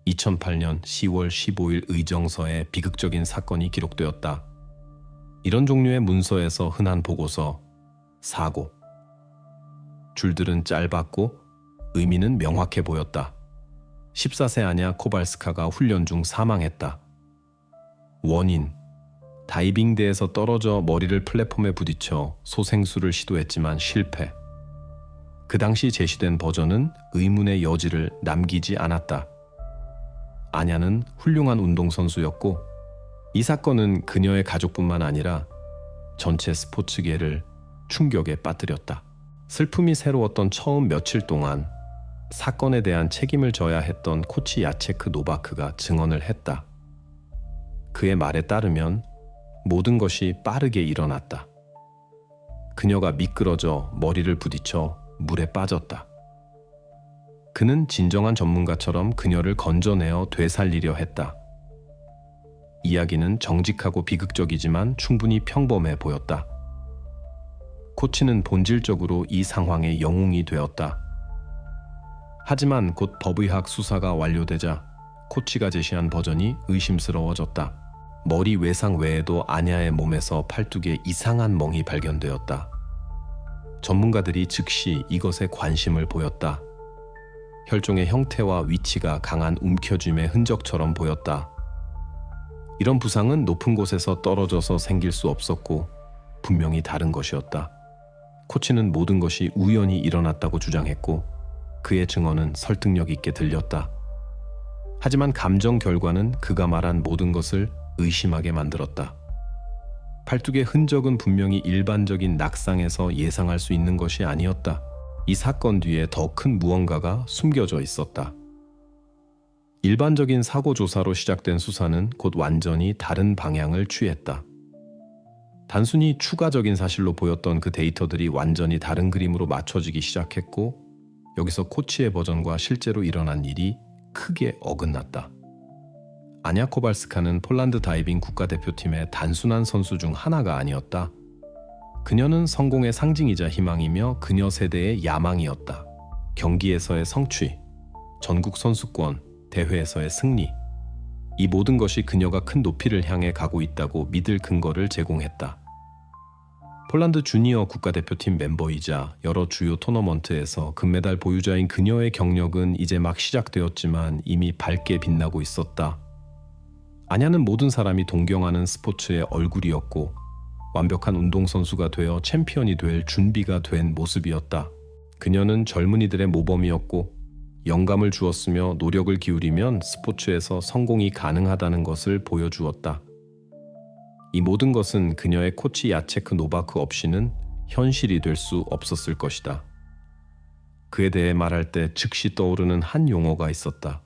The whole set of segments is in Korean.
2008년 10월 15일 의정서에 비극적인 사건이 기록되었다. 이런 종류의 문서에서 흔한 보고서, 사고. 줄들은 짧았고 의미는 명확해 보였다. 14세 아냐 코발스카가 훈련 중 사망했다. 원인, 다이빙대에서 떨어져 머리를 플랫폼에 부딪혀 소생술을 시도했지만 실패. 그 당시 제시된 버전은 의문의 여지를 남기지 않았다. 아냐는 훌륭한 운동선수였고 이 사건은 그녀의 가족뿐만 아니라 전체 스포츠계를 충격에 빠뜨렸다. 슬픔이 새로웠던 처음 며칠 동안 사건에 대한 책임을 져야 했던 코치 야체크 노바크가 증언을 했다. 그의 말에 따르면 모든 것이 빠르게 일어났다. 그녀가 미끄러져 머리를 부딪혀 물에 빠졌다. 그는 진정한 전문가처럼 그녀를 건져내어 되살리려 했다. 이야기는 정직하고 비극적이지만 충분히 평범해 보였다. 코치는 본질적으로 이 상황의 영웅이 되었다. 하지만 곧 법의학 수사가 완료되자 코치가 제시한 버전이 의심스러워졌다. 머리 외상 외에도 아냐의 몸에서 팔뚝에 이상한 멍이 발견되었다. 전문가들이 즉시 이것에 관심을 보였다. 혈종의 형태와 위치가 강한 움켜짐의 흔적처럼 보였다. 이런 부상은 높은 곳에서 떨어져서 생길 수 없었고 분명히 다른 것이었다. 코치는 모든 것이 우연히 일어났다고 주장했고 그의 증언은 설득력 있게 들렸다. 하지만 감정 결과는 그가 말한 모든 것을 의심하게 만들었다. 팔뚝의 흔적은 분명히 일반적인 낙상에서 예상할 수 있는 것이 아니었다. 이 사건 뒤에 더 큰 무언가가 숨겨져 있었다. 일반적인 사고 조사로 시작된 수사는 곧 완전히 다른 방향을 취했다. 단순히 추가적인 사실로 보였던 그 데이터들이 완전히 다른 그림으로 맞춰지기 시작했고 여기서 코치의 버전과 실제로 일어난 일이 크게 어긋났다. 아냐 코발스카는 폴란드 다이빙 국가대표팀의 단순한 선수 중 하나가 아니었다. 그녀는 성공의 상징이자 희망이며 그녀 세대의 야망이었다. 경기에서의 성취, 전국 선수권, 대회에서의 승리. 이 모든 것이 그녀가 큰 높이를 향해 가고 있다고 믿을 근거를 제공했다. 폴란드 주니어 국가대표팀 멤버이자 여러 주요 토너먼트에서 금메달 보유자인 그녀의 경력은 이제 막 시작되었지만 이미 밝게 빛나고 있었다. 아냐는 모든 사람이 동경하는 스포츠의 얼굴이었고 완벽한 운동선수가 되어 챔피언이 될 준비가 된 모습이었다. 그녀는 젊은이들의 모범이었고 영감을 주었으며 노력을 기울이면 스포츠에서 성공이 가능하다는 것을 보여주었다. 이 모든 것은 그녀의 코치 야체크 노바크 없이는 현실이 될 수 없었을 것이다. 그에 대해 말할 때 즉시 떠오르는 한 용어가 있었다.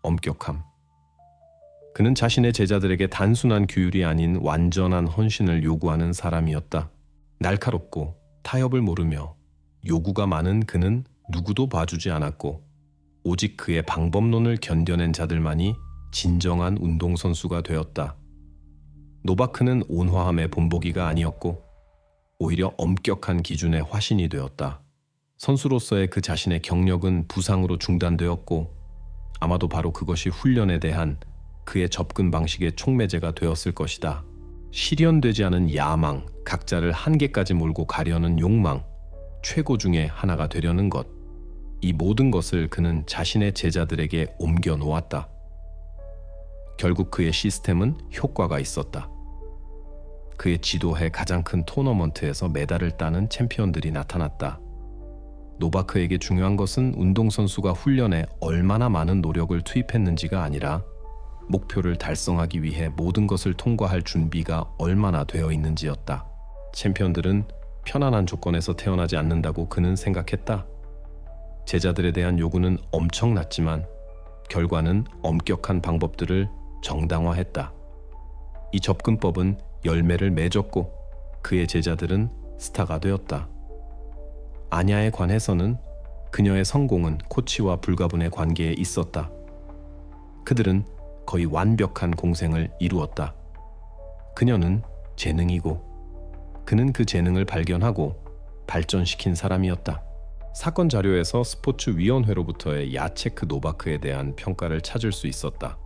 엄격함. 그는 자신의 제자들에게 단순한 규율이 아닌 완전한 헌신을 요구하는 사람이었다. 날카롭고 타협을 모르며 요구가 많은 그는 누구도 봐주지 않았고 오직 그의 방법론을 견뎌낸 자들만이 진정한 운동선수가 되었다. 노바크는 온화함의 본보기가 아니었고 오히려 엄격한 기준의 화신이 되었다. 선수로서의 그 자신의 경력은 부상으로 중단되었고 아마도 바로 그것이 훈련에 대한 그의 접근 방식의 촉매제가 되었을 것이다. 실현되지 않은 야망, 각자를 한계까지 몰고 가려는 욕망, 최고 중에 하나가 되려는 것. 이 모든 것을 그는 자신의 제자들에게 옮겨 놓았다. 결국 그의 시스템은 효과가 있었다. 그의 지도해 가장 큰 토너먼트에서 메달을 따는 챔피언들이 나타났다. 노바크에게 중요한 것은 운동선수가 훈련에 얼마나 많은 노력을 투입했는지가 아니라 목표를 달성하기 위해 모든 것을 통과할 준비가 얼마나 되어 있는지였다. 챔피언들은 편안한 조건에서 태어나지 않는다고 그는 생각했다. 제자들에 대한 요구는 엄청났지만 결과는 엄격한 방법들을 정당화했다. 이 접근법은 열매를 맺었고 그의 제자들은 스타가 되었다. 아냐에 관해서는 그녀의 성공은 코치와 불가분의 관계에 있었다. 그들은 거의 완벽한 공생을 이루었다. 그녀는 재능이고 그는 그 재능을 발견하고 발전시킨 사람이었다. 사건 자료에서 스포츠위원회로부터의 야체크 노바크에 대한 평가를 찾을 수 있었다.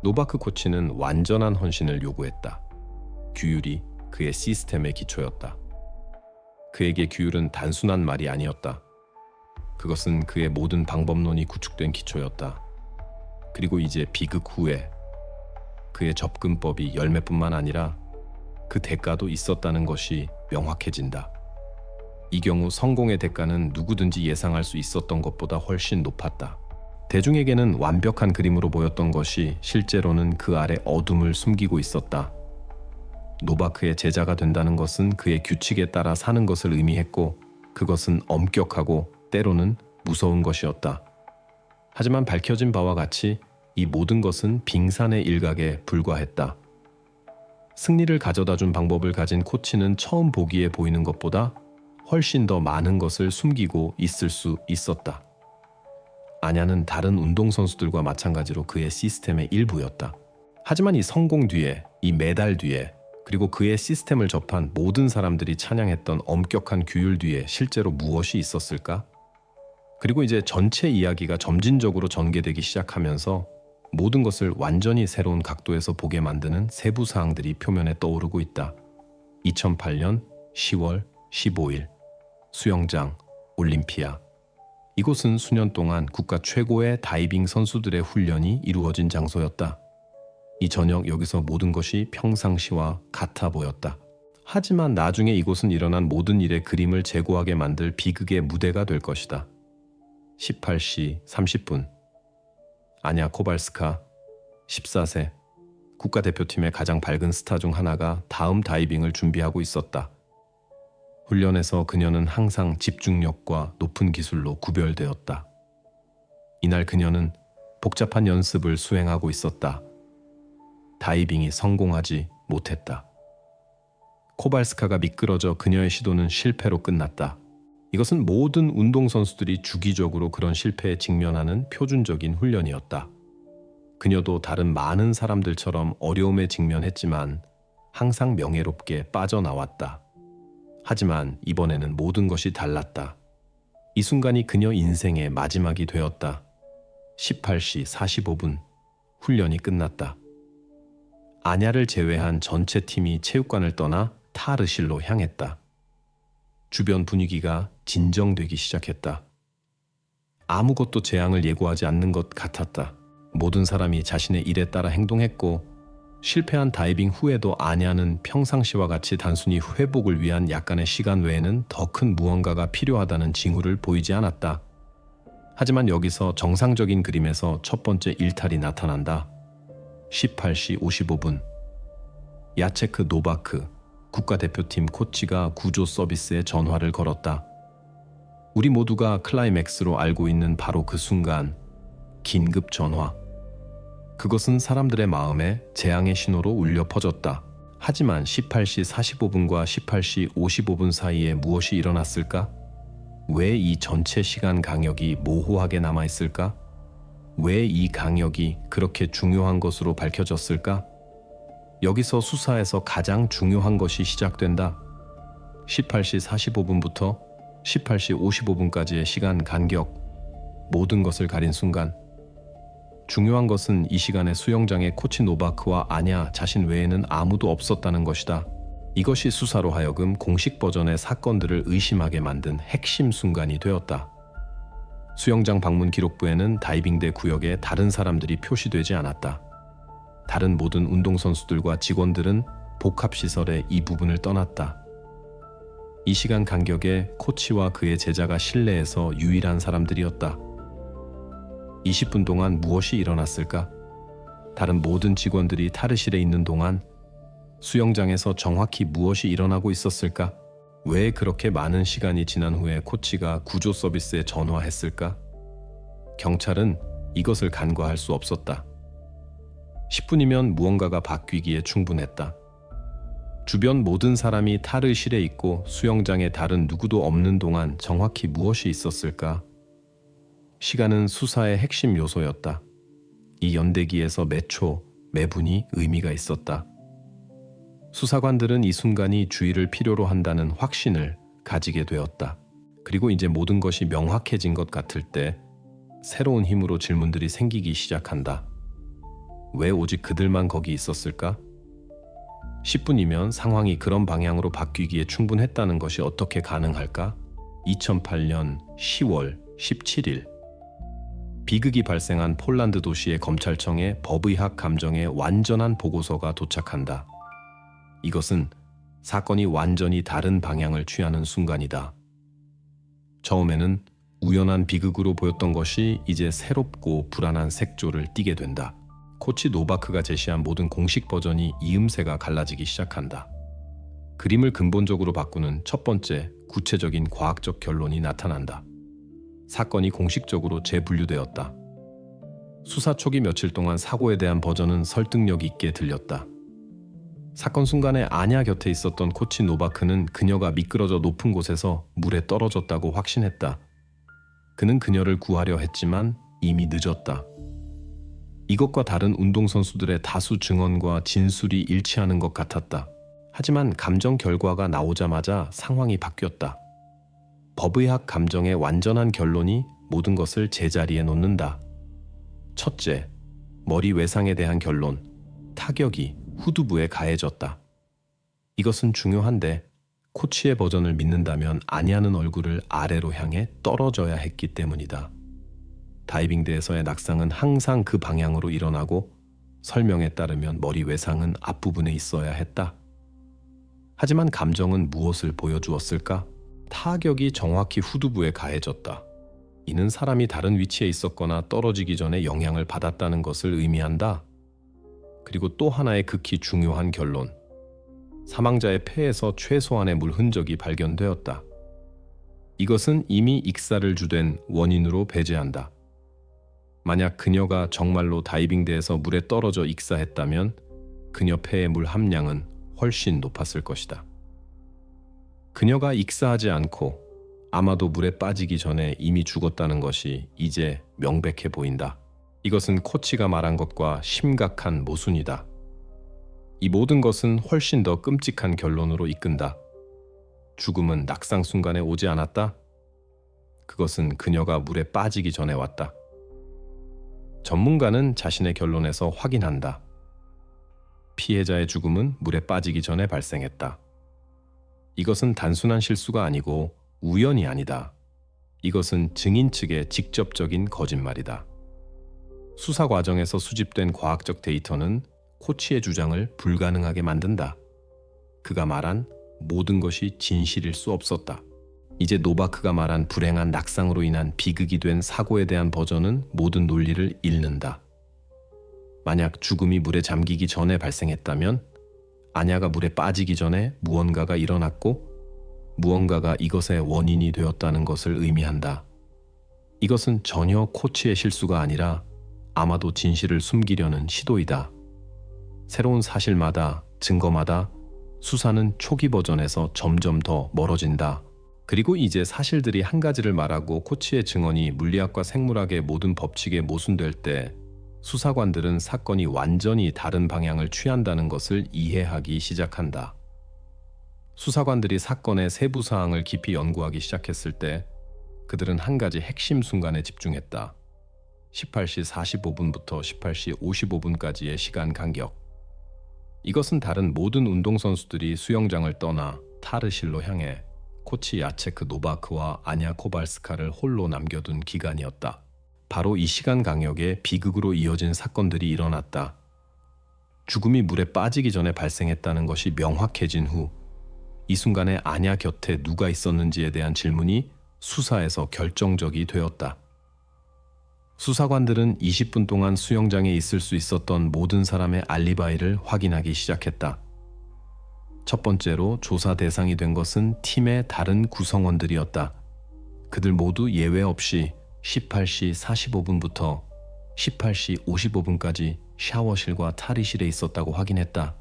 노바크 코치는 완전한 헌신을 요구했다. 규율이 그의 시스템의 기초였다. 그에게 규율은 단순한 말이 아니었다. 그것은 그의 모든 방법론이 구축된 기초였다. 그리고 이제 비극 후에 그의 접근법이 열매뿐만 아니라 그 대가도 있었다는 것이 명확해진다. 이 경우 성공의 대가는 누구든지 예상할 수 있었던 것보다 훨씬 높았다. 대중에게는 완벽한 그림으로 보였던 것이 실제로는 그 아래 어둠을 숨기고 있었다. 노바크의 제자가 된다는 것은 그의 규칙에 따라 사는 것을 의미했고, 그것은 엄격하고 때로는 무서운 것이었다. 하지만 밝혀진 바와 같이 이 모든 것은 빙산의 일각에 불과했다. 승리를 가져다준 방법을 가진 코치는 처음 보기에 보이는 것보다 훨씬 더 많은 것을 숨기고 있을 수 있었다. 아냐는 다른 운동선수들과 마찬가지로 그의 시스템의 일부였다. 하지만 이 성공 뒤에, 이 메달 뒤에, 그리고 그의 시스템을 접한 모든 사람들이 찬양했던 엄격한 규율 뒤에 실제로 무엇이 있었을까? 그리고 이제 전체 이야기가 점진적으로 전개되기 시작하면서 모든 것을 완전히 새로운 각도에서 보게 만드는 세부 사항들이 표면에 떠오르고 있다. 2008년 10월 15일 수영장 올림피아. 이곳은 수년 동안 국가 최고의 다이빙 선수들의 훈련이 이루어진 장소였다. 이 저녁 여기서 모든 것이 평상시와 같아 보였다. 하지만 나중에 이곳은 일어난 모든 일의 그림을 재고하게 만들 비극의 무대가 될 것이다. 18시 30분 아냐 코발스카 14세 국가대표팀의 가장 밝은 스타 중 하나가 다음 다이빙을 준비하고 있었다. 훈련에서 그녀는 항상 집중력과 높은 기술로 구별되었다. 이날 그녀는 복잡한 연습을 수행하고 있었다. 다이빙이 성공하지 못했다. 코발스카가 미끄러져 그녀의 시도는 실패로 끝났다. 이것은 모든 운동선수들이 주기적으로 그런 실패에 직면하는 표준적인 훈련이었다. 그녀도 다른 많은 사람들처럼 어려움에 직면했지만 항상 명예롭게 빠져나왔다. 하지만 이번에는 모든 것이 달랐다. 이 순간이 그녀 인생의 마지막이 되었다. 18시 45분 훈련이 끝났다. 아냐를 제외한 전체 팀이 체육관을 떠나 타르실로 향했다. 주변 분위기가 진정되기 시작했다. 아무것도 재앙을 예고하지 않는 것 같았다. 모든 사람이 자신의 일에 따라 행동했고, 실패한 다이빙 후에도 아냐는 평상시와 같이 단순히 회복을 위한 약간의 시간 외에는 더 큰 무언가가 필요하다는 징후를 보이지 않았다. 하지만 여기서 정상적인 그림에서 첫 번째 일탈이 나타난다. 18시 55분 야체크 노바크 국가대표팀 코치가 구조 서비스에 전화를 걸었다. 우리 모두가 클라이맥스로 알고 있는 바로 그 순간, 긴급 전화. 그것은 사람들의 마음에 재앙의 신호로 울려 퍼졌다. 하지만 18시 45분과 18시 55분 사이에 무엇이 일어났을까? 왜 이 전체 시간 강역이 모호하게 남아있을까? 왜 이 강역이 그렇게 중요한 것으로 밝혀졌을까? 여기서 수사에서 가장 중요한 것이 시작된다. 18시 45분부터 18시 55분까지의 시간 간격, 모든 것을 가린 순간. 중요한 것은 이 시간에 수영장에 코치 노바크와 아냐 자신 외에는 아무도 없었다는 것이다. 이것이 수사로 하여금 공식 버전의 사건들을 의심하게 만든 핵심 순간이 되었다. 수영장 방문 기록부에는 다이빙대 구역에 다른 사람들이 표시되지 않았다. 다른 모든 운동선수들과 직원들은 복합시설의 이 부분을 떠났다. 이 시간 간격에 코치와 그의 제자가 실내에서 유일한 사람들이었다. 20분 동안 무엇이 일어났을까? 다른 모든 직원들이 탈의실에 있는 동안 수영장에서 정확히 무엇이 일어나고 있었을까? 왜 그렇게 많은 시간이 지난 후에 코치가 구조 서비스에 전화했을까? 경찰은 이것을 간과할 수 없었다. 10분이면 무언가가 바뀌기에 충분했다. 주변 모든 사람이 탈의실에 있고 수영장에 다른 누구도 없는 동안 정확히 무엇이 있었을까? 시간은 수사의 핵심 요소였다. 이 연대기에서 매초, 매분이 의미가 있었다. 수사관들은 이 순간이 주의를 필요로 한다는 확신을 가지게 되었다. 그리고 이제 모든 것이 명확해진 것 같을 때 새로운 힘으로 질문들이 생기기 시작한다. 왜 오직 그들만 거기 있었을까? 10분이면 상황이 그런 방향으로 바뀌기에 충분했다는 것이 어떻게 가능할까? 2008년 10월 17일 비극이 발생한 폴란드 도시의 검찰청에 법의학 감정의 완전한 보고서가 도착한다. 이것은 사건이 완전히 다른 방향을 취하는 순간이다. 처음에는 우연한 비극으로 보였던 것이 이제 새롭고 불안한 색조를 띠게 된다. 코치 노바크가 제시한 모든 공식 버전이 이음새가 갈라지기 시작한다. 그림을 근본적으로 바꾸는 첫 번째 구체적인 과학적 결론이 나타난다. 사건이 공식적으로 재분류되었다. 수사 초기 며칠 동안 사고에 대한 버전은 설득력 있게 들렸다. 사건 순간에 아냐 곁에 있었던 코치 노바크는 그녀가 미끄러져 높은 곳에서 물에 떨어졌다고 확신했다. 그는 그녀를 구하려 했지만 이미 늦었다. 이것과 다른 운동선수들의 다수 증언과 진술이 일치하는 것 같았다. 하지만 감정 결과가 나오자마자 상황이 바뀌었다. 법의학 감정의 완전한 결론이 모든 것을 제자리에 놓는다. 첫째, 머리 외상에 대한 결론. 타격이 후두부에 가해졌다. 이것은 중요한데 코치의 버전을 믿는다면 아냐는 얼굴을 아래로 향해 떨어져야 했기 때문이다. 다이빙대에서의 낙상은 항상 그 방향으로 일어나고 설명에 따르면 머리 외상은 앞부분에 있어야 했다. 하지만 감정은 무엇을 보여주었을까? 타격이 정확히 후두부에 가해졌다. 이는 사람이 다른 위치에 있었거나 떨어지기 전에 영향을 받았다는 것을 의미한다. 그리고 또 하나의 극히 중요한 결론. 사망자의 폐에서 최소한의 물 흔적이 발견되었다. 이것은 이미 익사를 주된 원인으로 배제한다. 만약 그녀가 정말로 다이빙대에서 물에 떨어져 익사했다면 그녀 폐의 물 함량은 훨씬 높았을 것이다. 그녀가 익사하지 않고 아마도 물에 빠지기 전에 이미 죽었다는 것이 이제 명백해 보인다. 이것은 코치가 말한 것과 심각한 모순이다. 이 모든 것은 훨씬 더 끔찍한 결론으로 이끈다. 죽음은 낙상 순간에 오지 않았다. 그것은 그녀가 물에 빠지기 전에 왔다. 전문가는 자신의 결론에서 확인한다. 피해자의 죽음은 물에 빠지기 전에 발생했다. 이것은 단순한 실수가 아니고 우연이 아니다. 이것은 증인 측의 직접적인 거짓말이다. 수사 과정에서 수집된 과학적 데이터는 코치의 주장을 불가능하게 만든다. 그가 말한 모든 것이 진실일 수 없었다. 이제 노바크가 말한 불행한 낙상으로 인한 비극이 된 사고에 대한 버전은 모든 논리를 잃는다. 만약 죽음이 물에 잠기기 전에 발생했다면 아냐가 물에 빠지기 전에 무언가가 일어났고 무언가가 이것의 원인이 되었다는 것을 의미한다. 이것은 전혀 코치의 실수가 아니라 아마도 진실을 숨기려는 시도이다. 새로운 사실마다, 증거마다 수사는 초기 버전에서 점점 더 멀어진다. 그리고 이제 사실들이 한 가지를 말하고 코치의 증언이 물리학과 생물학의 모든 법칙에 모순될 때 수사관들은 사건이 완전히 다른 방향을 취한다는 것을 이해하기 시작한다. 수사관들이 사건의 세부 사항을 깊이 연구하기 시작했을 때 그들은 한 가지 핵심 순간에 집중했다. 18시 45분부터 18시 55분까지의 시간 간격. 이것은 다른 모든 운동선수들이 수영장을 떠나 타르실로 향해 코치 야체크 노바크와 아냐 코발스카를 홀로 남겨둔 기간이었다. 바로 이 시간 간격에 비극으로 이어진 사건들이 일어났다. 죽음이 물에 빠지기 전에 발생했다는 것이 명확해진 후 이 순간에 아냐 곁에 누가 있었는지에 대한 질문이 수사에서 결정적이 되었다. 수사관들은 20분 동안 수영장에 있을 수 있었던 모든 사람의 알리바이를 확인하기 시작했다. 첫 번째로 조사 대상이 된 것은 팀의 다른 구성원들이었다. 그들 모두 예외 없이 18시 45분부터 18시 55분까지 샤워실과 탈의실에 있었다고 확인했다.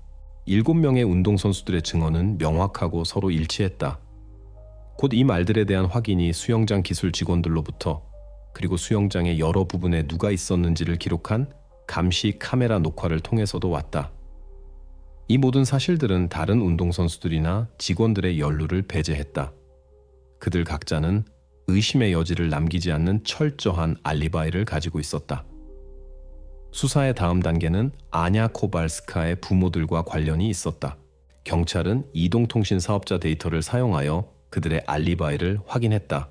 7명의 운동선수들의 증언은 명확하고 서로 일치했다. 곧 이 말들에 대한 확인이 수영장 기술 직원들로부터 그리고 수영장의 여러 부분에 누가 있었는지를 기록한 감시 카메라 녹화를 통해서도 왔다. 이 모든 사실들은 다른 운동선수들이나 직원들의 연루를 배제했다. 그들 각자는 의심의 여지를 남기지 않는 철저한 알리바이를 가지고 있었다. 수사의 다음 단계는 아냐 코발스카의 부모들과 관련이 있었다. 경찰은 이동통신 사업자 데이터를 사용하여 그들의 알리바이를 확인했다.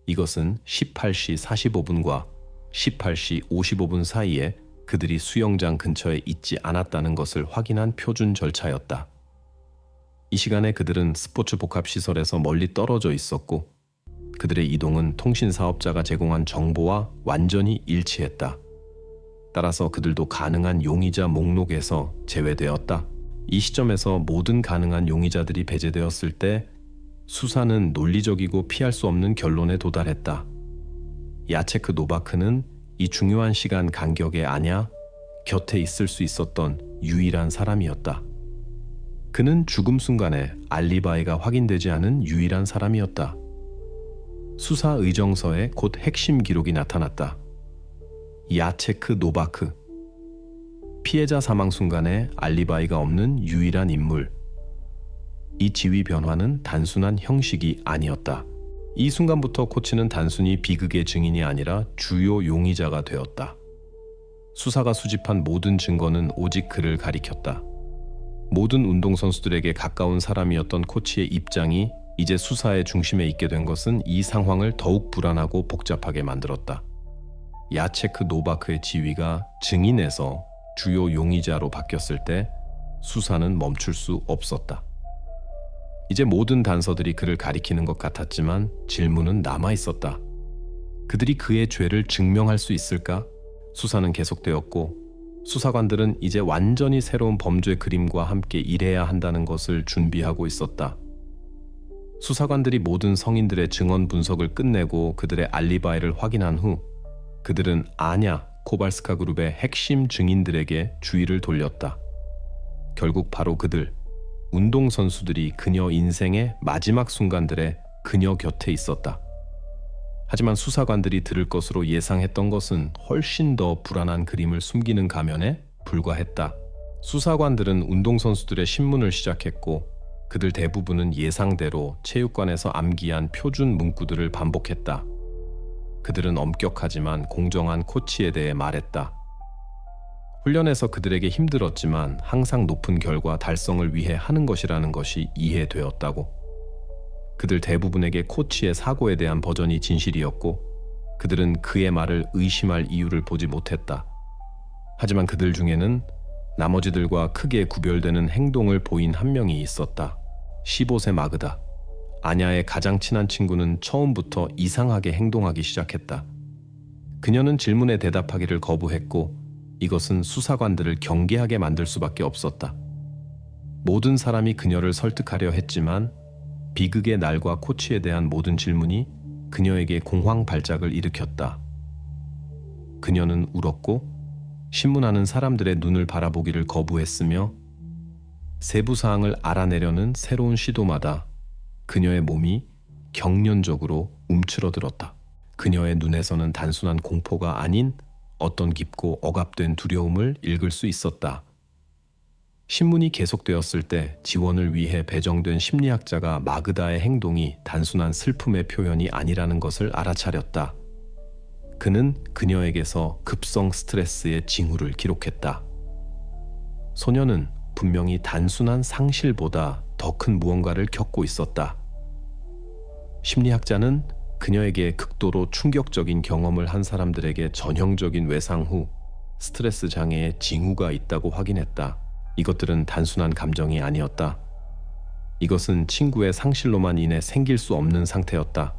이것은 18시 45분과 18시 55분 사이에 그들이 수영장 근처에 있지 않았다는 것을 확인한 표준 절차였다. 이 시간에 그들은 스포츠 복합시설에서 멀리 떨어져 있었고 그들의 이동은 통신 사업자가 제공한 정보와 완전히 일치했다. 따라서 그들도 가능한 용의자 목록에서 제외되었다. 이 시점에서 모든 가능한 용의자들이 배제되었을 때 수사는 논리적이고 피할 수 없는 결론에 도달했다. 야체크 노바크는 이 중요한 시간 간격에 아냐 곁에 있을 수 있었던 유일한 사람이었다. 그는 죽음 순간에 알리바이가 확인되지 않은 유일한 사람이었다. 수사 의정서에 곧 핵심 기록이 나타났다. 야체크 노바크, 피해자 사망 순간에 알리바이가 없는 유일한 인물. 이 지위 변화는 단순한 형식이 아니었다. 이 순간부터 코치는 단순히 비극의 증인이 아니라 주요 용의자가 되었다. 수사가 수집한 모든 증거는 오직 그를 가리켰다. 모든 운동선수들에게 가까운 사람이었던 코치의 입장이 이제 수사의 중심에 있게 된 것은 이 상황을 더욱 불안하고 복잡하게 만들었다. 야체크 노바크의 지위가 증인에서 주요 용의자로 바뀌었을 때 수사는 멈출 수 없었다. 이제 모든 단서들이 그를 가리키는 것 같았지만 질문은 남아 있었다. 그들이 그의 죄를 증명할 수 있을까? 수사는 계속되었고 수사관들은 이제 완전히 새로운 범죄 그림과 함께 일해야 한다는 것을 준비하고 있었다. 수사관들이 모든 성인들의 증언 분석을 끝내고 그들의 알리바이를 확인한 후 그들은 아냐 코발스카 그룹의 핵심 증인들에게 주의를 돌렸다. 결국 바로 그들, 운동선수들이 그녀 인생의 마지막 순간들에 그녀 곁에 있었다. 하지만 수사관들이 들을 것으로 예상했던 것은 훨씬 더 불안한 그림을 숨기는 가면에 불과했다. 수사관들은 운동선수들의 신문을 시작했고 그들 대부분은 예상대로 체육관에서 암기한 표준 문구들을 반복했다. 그들은 엄격하지만 공정한 코치에 대해 말했다. 훈련에서 그들에게 힘들었지만 항상 높은 결과 달성을 위해 하는 것이라는 것이 이해되었다고. 그들 대부분에게 코치의 사고에 대한 버전이 진실이었고 그들은 그의 말을 의심할 이유를 보지 못했다. 하지만 그들 중에는 나머지들과 크게 구별되는 행동을 보인 한 명이 있었다. 15세 마그다. 아냐의 가장 친한 친구는 처음부터 이상하게 행동하기 시작했다. 그녀는 질문에 대답하기를 거부했고 이것은 수사관들을 경계하게 만들 수밖에 없었다. 모든 사람이 그녀를 설득하려 했지만 비극의 날과 코치에 대한 모든 질문이 그녀에게 공황 발작을 일으켰다. 그녀는 울었고 신문하는 사람들의 눈을 바라보기를 거부했으며 세부 사항을 알아내려는 새로운 시도마다 그녀의 몸이 경련적으로 움츠러들었다. 그녀의 눈에서는 단순한 공포가 아닌 어떤 깊고 억압된 두려움을 읽을 수 있었다. 신문이 계속되었을 때 지원을 위해 배정된 심리학자가 마그다의 행동이 단순한 슬픔의 표현이 아니라는 것을 알아차렸다. 그는 그녀에게서 급성 스트레스의 징후를 기록했다. 소녀는 분명히 단순한 상실보다 더 큰 무언가를 겪고 있었다. 심리학자는 그녀에게 극도로 충격적인 경험을 한 사람들에게 전형적인 외상 후 스트레스 장애의 징후가 있다고 확인했다. 이것들은 단순한 감정이 아니었다. 이것은 친구의 상실로만 인해 생길 수 없는 상태였다.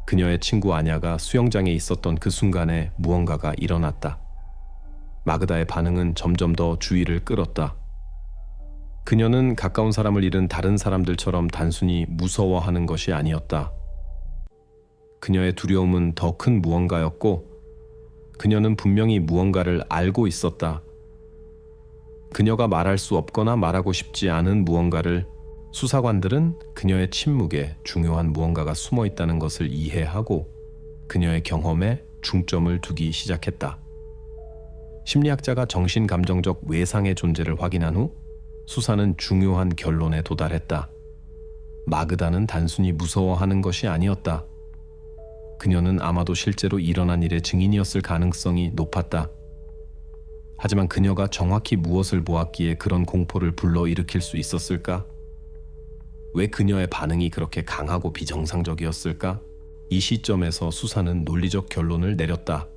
그녀의 친구 아냐가 수영장에 있었던 그 순간에 무언가가 일어났다. 마그다의 반응은 점점 더 주의를 끌었다. 그녀는 가까운 사람을 잃은 다른 사람들처럼 단순히 무서워하는 것이 아니었다. 그녀의 두려움은 더 큰 무언가였고 그녀는 분명히 무언가를 알고 있었다. 그녀가 말할 수 없거나 말하고 싶지 않은 무언가를 수사관들은 그녀의 침묵에 중요한 무언가가 숨어 있다는 것을 이해하고 그녀의 경험에 중점을 두기 시작했다. 심리학자가 정신감정적 외상의 존재를 확인한 후 수사는 중요한 결론에 도달했다. 마그다는 단순히 무서워하는 것이 아니었다. 그녀는 아마도 실제로 일어난 일의 증인이었을 가능성이 높았다. 하지만 그녀가 정확히 무엇을 보았기에 그런 공포를 불러일으킬 수 있었을까? 왜 그녀의 반응이 그렇게 강하고 비정상적이었을까? 이 시점에서 수사는 논리적 결론을 내렸다.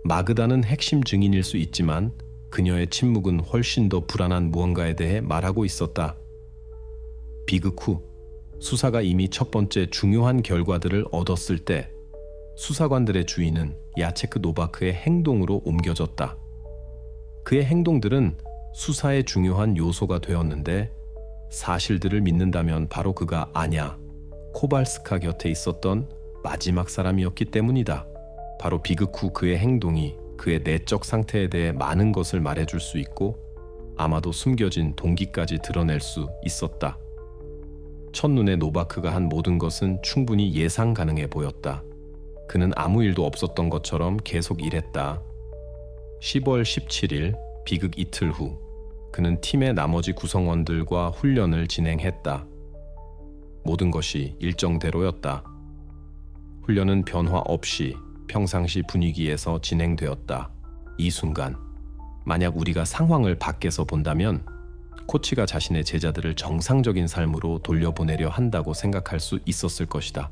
마그다는 핵심 증인일 수 있지만 그녀의 침묵은 훨씬 더 불안한 무언가에 대해 말하고 있었다. 비극 후 수사가 이미 첫 번째 중요한 결과들을 얻었을 때 수사관들의 주의는 야체크 노바크의 행동으로 옮겨졌다. 그의 행동들은 수사의 중요한 요소가 되었는데 사실들을 믿는다면 바로 그가 아냐 코발스카 곁에 있었던 마지막 사람이었기 때문이다. 바로 비극 후 그의 행동이 그의 내적 상태에 대해 많은 것을 말해줄 수 있고 아마도 숨겨진 동기까지 드러낼 수 있었다. 첫눈에 노바크가 한 모든 것은 충분히 예상 가능해 보였다. 그는 아무 일도 없었던 것처럼 계속 일했다. 10월 17일 비극 이틀 후 그는 팀의 나머지 구성원들과 훈련을 진행했다. 모든 것이 일정대로였다. 훈련은 변화 없이 평상시 분위기에서 진행되었다. 이 순간 만약 우리가 상황을 밖에서 본다면 코치가 자신의 제자들을 정상적인 삶으로 돌려보내려 한다고 생각할 수 있었을 것이다.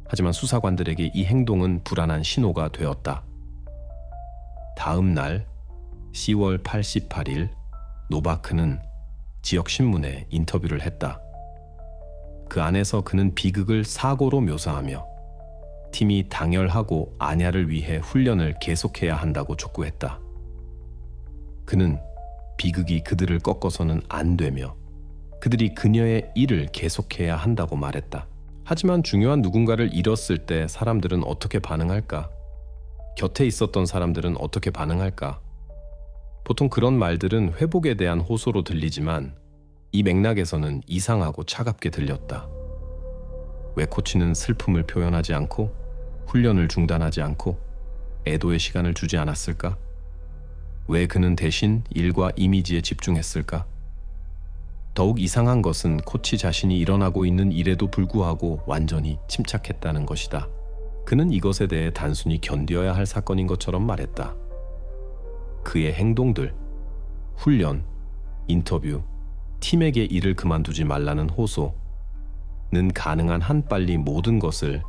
하지만 수사관들에게 이 행동은 불안한 신호가 되었다. 다음 날 10월 88일 노바크는 지역신문에 인터뷰를 했다. 그 안에서 그는 비극을 사고로 묘사하며 팀이 당열하고 안야를 위해 훈련을 계속해야 한다고 촉구했다. 그는 비극이 그들을 꺾어서는 안 되며 그들이 그녀의 일을 계속해야 한다고 말했다. 하지만 중요한 누군가를 잃었을 때 사람들은 어떻게 반응할까? 곁에 있었던 사람들은 어떻게 반응할까? 보통 그런 말들은 회복에 대한 호소로 들리지만 이 맥락에서는 이상하고 차갑게 들렸다. 왜 코치는 슬픔을 표현하지 않고 훈련을 중단하지 않고 애도의 시간을 주지 않았을까? 왜 그는 대신 일과 이미지에 집중했을까? 더욱 이상한 것은 코치 자신이 일어나고 있는 일에도 불구하고 완전히 침착했다는 것이다. 그는 이것에 대해 단순히 견뎌야 할 사건인 것처럼 말했다. 그의 행동들, 훈련, 인터뷰, 팀에게 일을 그만두지 말라는 호소는 가능한 한 빨리 모든 것을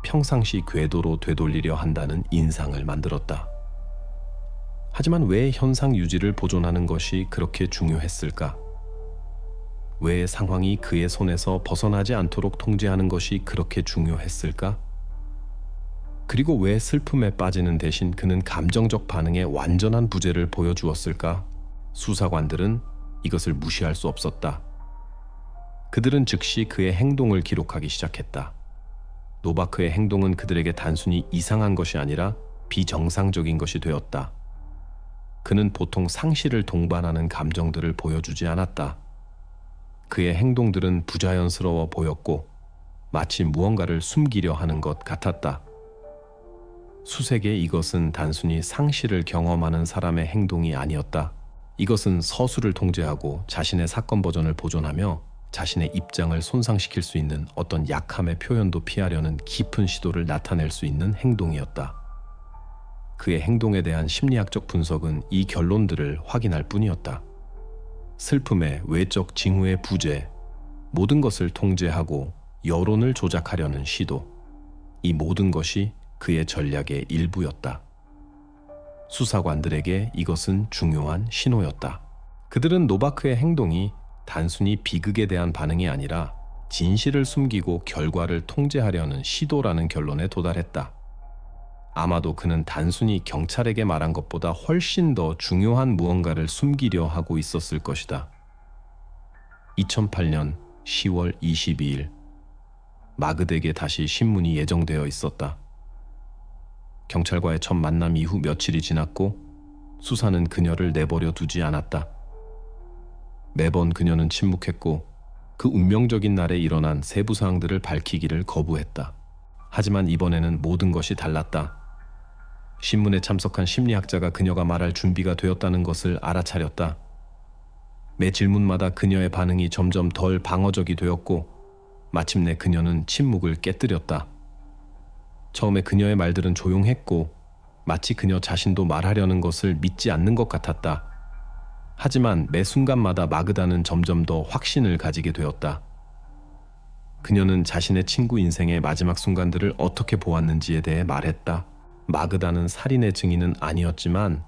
평상시 궤도로 되돌리려 한다는 인상을 만들었다. 하지만 왜 현상 유지를 보존하는 것이 그렇게 중요했을까? 왜 상황이 그의 손에서 벗어나지 않도록 통제하는 것이 그렇게 중요했을까? 그리고 왜 슬픔에 빠지는 대신 그는 감정적 반응에 완전한 부재를 보여주었을까? 수사관들은 이것을 무시할 수 없었다. 그들은 즉시 그의 행동을 기록하기 시작했다. 노바크의 행동은 그들에게 단순히 이상한 것이 아니라 비정상적인 것이 되었다. 그는 보통 상실을 동반하는 감정들을 보여주지 않았다. 그의 행동들은 부자연스러워 보였고 마치 무언가를 숨기려 하는 것 같았다. 수색에 이것은 단순히 상실을 경험하는 사람의 행동이 아니었다. 이것은 서술을 통제하고 자신의 사건 버전을 보존하며 자신의 입장을 손상시킬 수 있는 어떤 약함의 표현도 피하려는 깊은 시도를 나타낼 수 있는 행동이었다. 그의 행동에 대한 심리학적 분석은 이 결론들을 확인할 뿐이었다. 슬픔의 외적 징후의 부재, 모든 것을 통제하고 여론을 조작하려는 시도, 이 모든 것이 그의 전략의 일부였다. 수사관들에게 이것은 중요한 신호였다. 그들은 노바크의 행동이 단순히 비극에 대한 반응이 아니라 진실을 숨기고 결과를 통제하려는 시도라는 결론에 도달했다. 아마도 그는 단순히 경찰에게 말한 것보다 훨씬 더 중요한 무언가를 숨기려 하고 있었을 것이다. 2008년 10월 22일, 마그덱에 다시 신문이 예정되어 있었다. 경찰과의 첫 만남 이후 며칠이 지났고 수사는 그녀를 내버려 두지 않았다. 매번 그녀는 침묵했고 그 운명적인 날에 일어난 세부 사항들을 밝히기를 거부했다. 하지만 이번에는 모든 것이 달랐다. 신문에 참석한 심리학자가 그녀가 말할 준비가 되었다는 것을 알아차렸다. 매 질문마다 그녀의 반응이 점점 덜 방어적이 되었고 마침내 그녀는 침묵을 깨뜨렸다. 처음에 그녀의 말들은 조용했고 마치 그녀 자신도 말하려는 것을 믿지 않는 것 같았다. 하지만 매 순간마다 마그다는 점점 더 확신을 가지게 되었다. 그녀는 자신의 친구 인생의 마지막 순간들을 어떻게 보았는지에 대해 말했다. 마그다는 살인의 증인은 아니었지만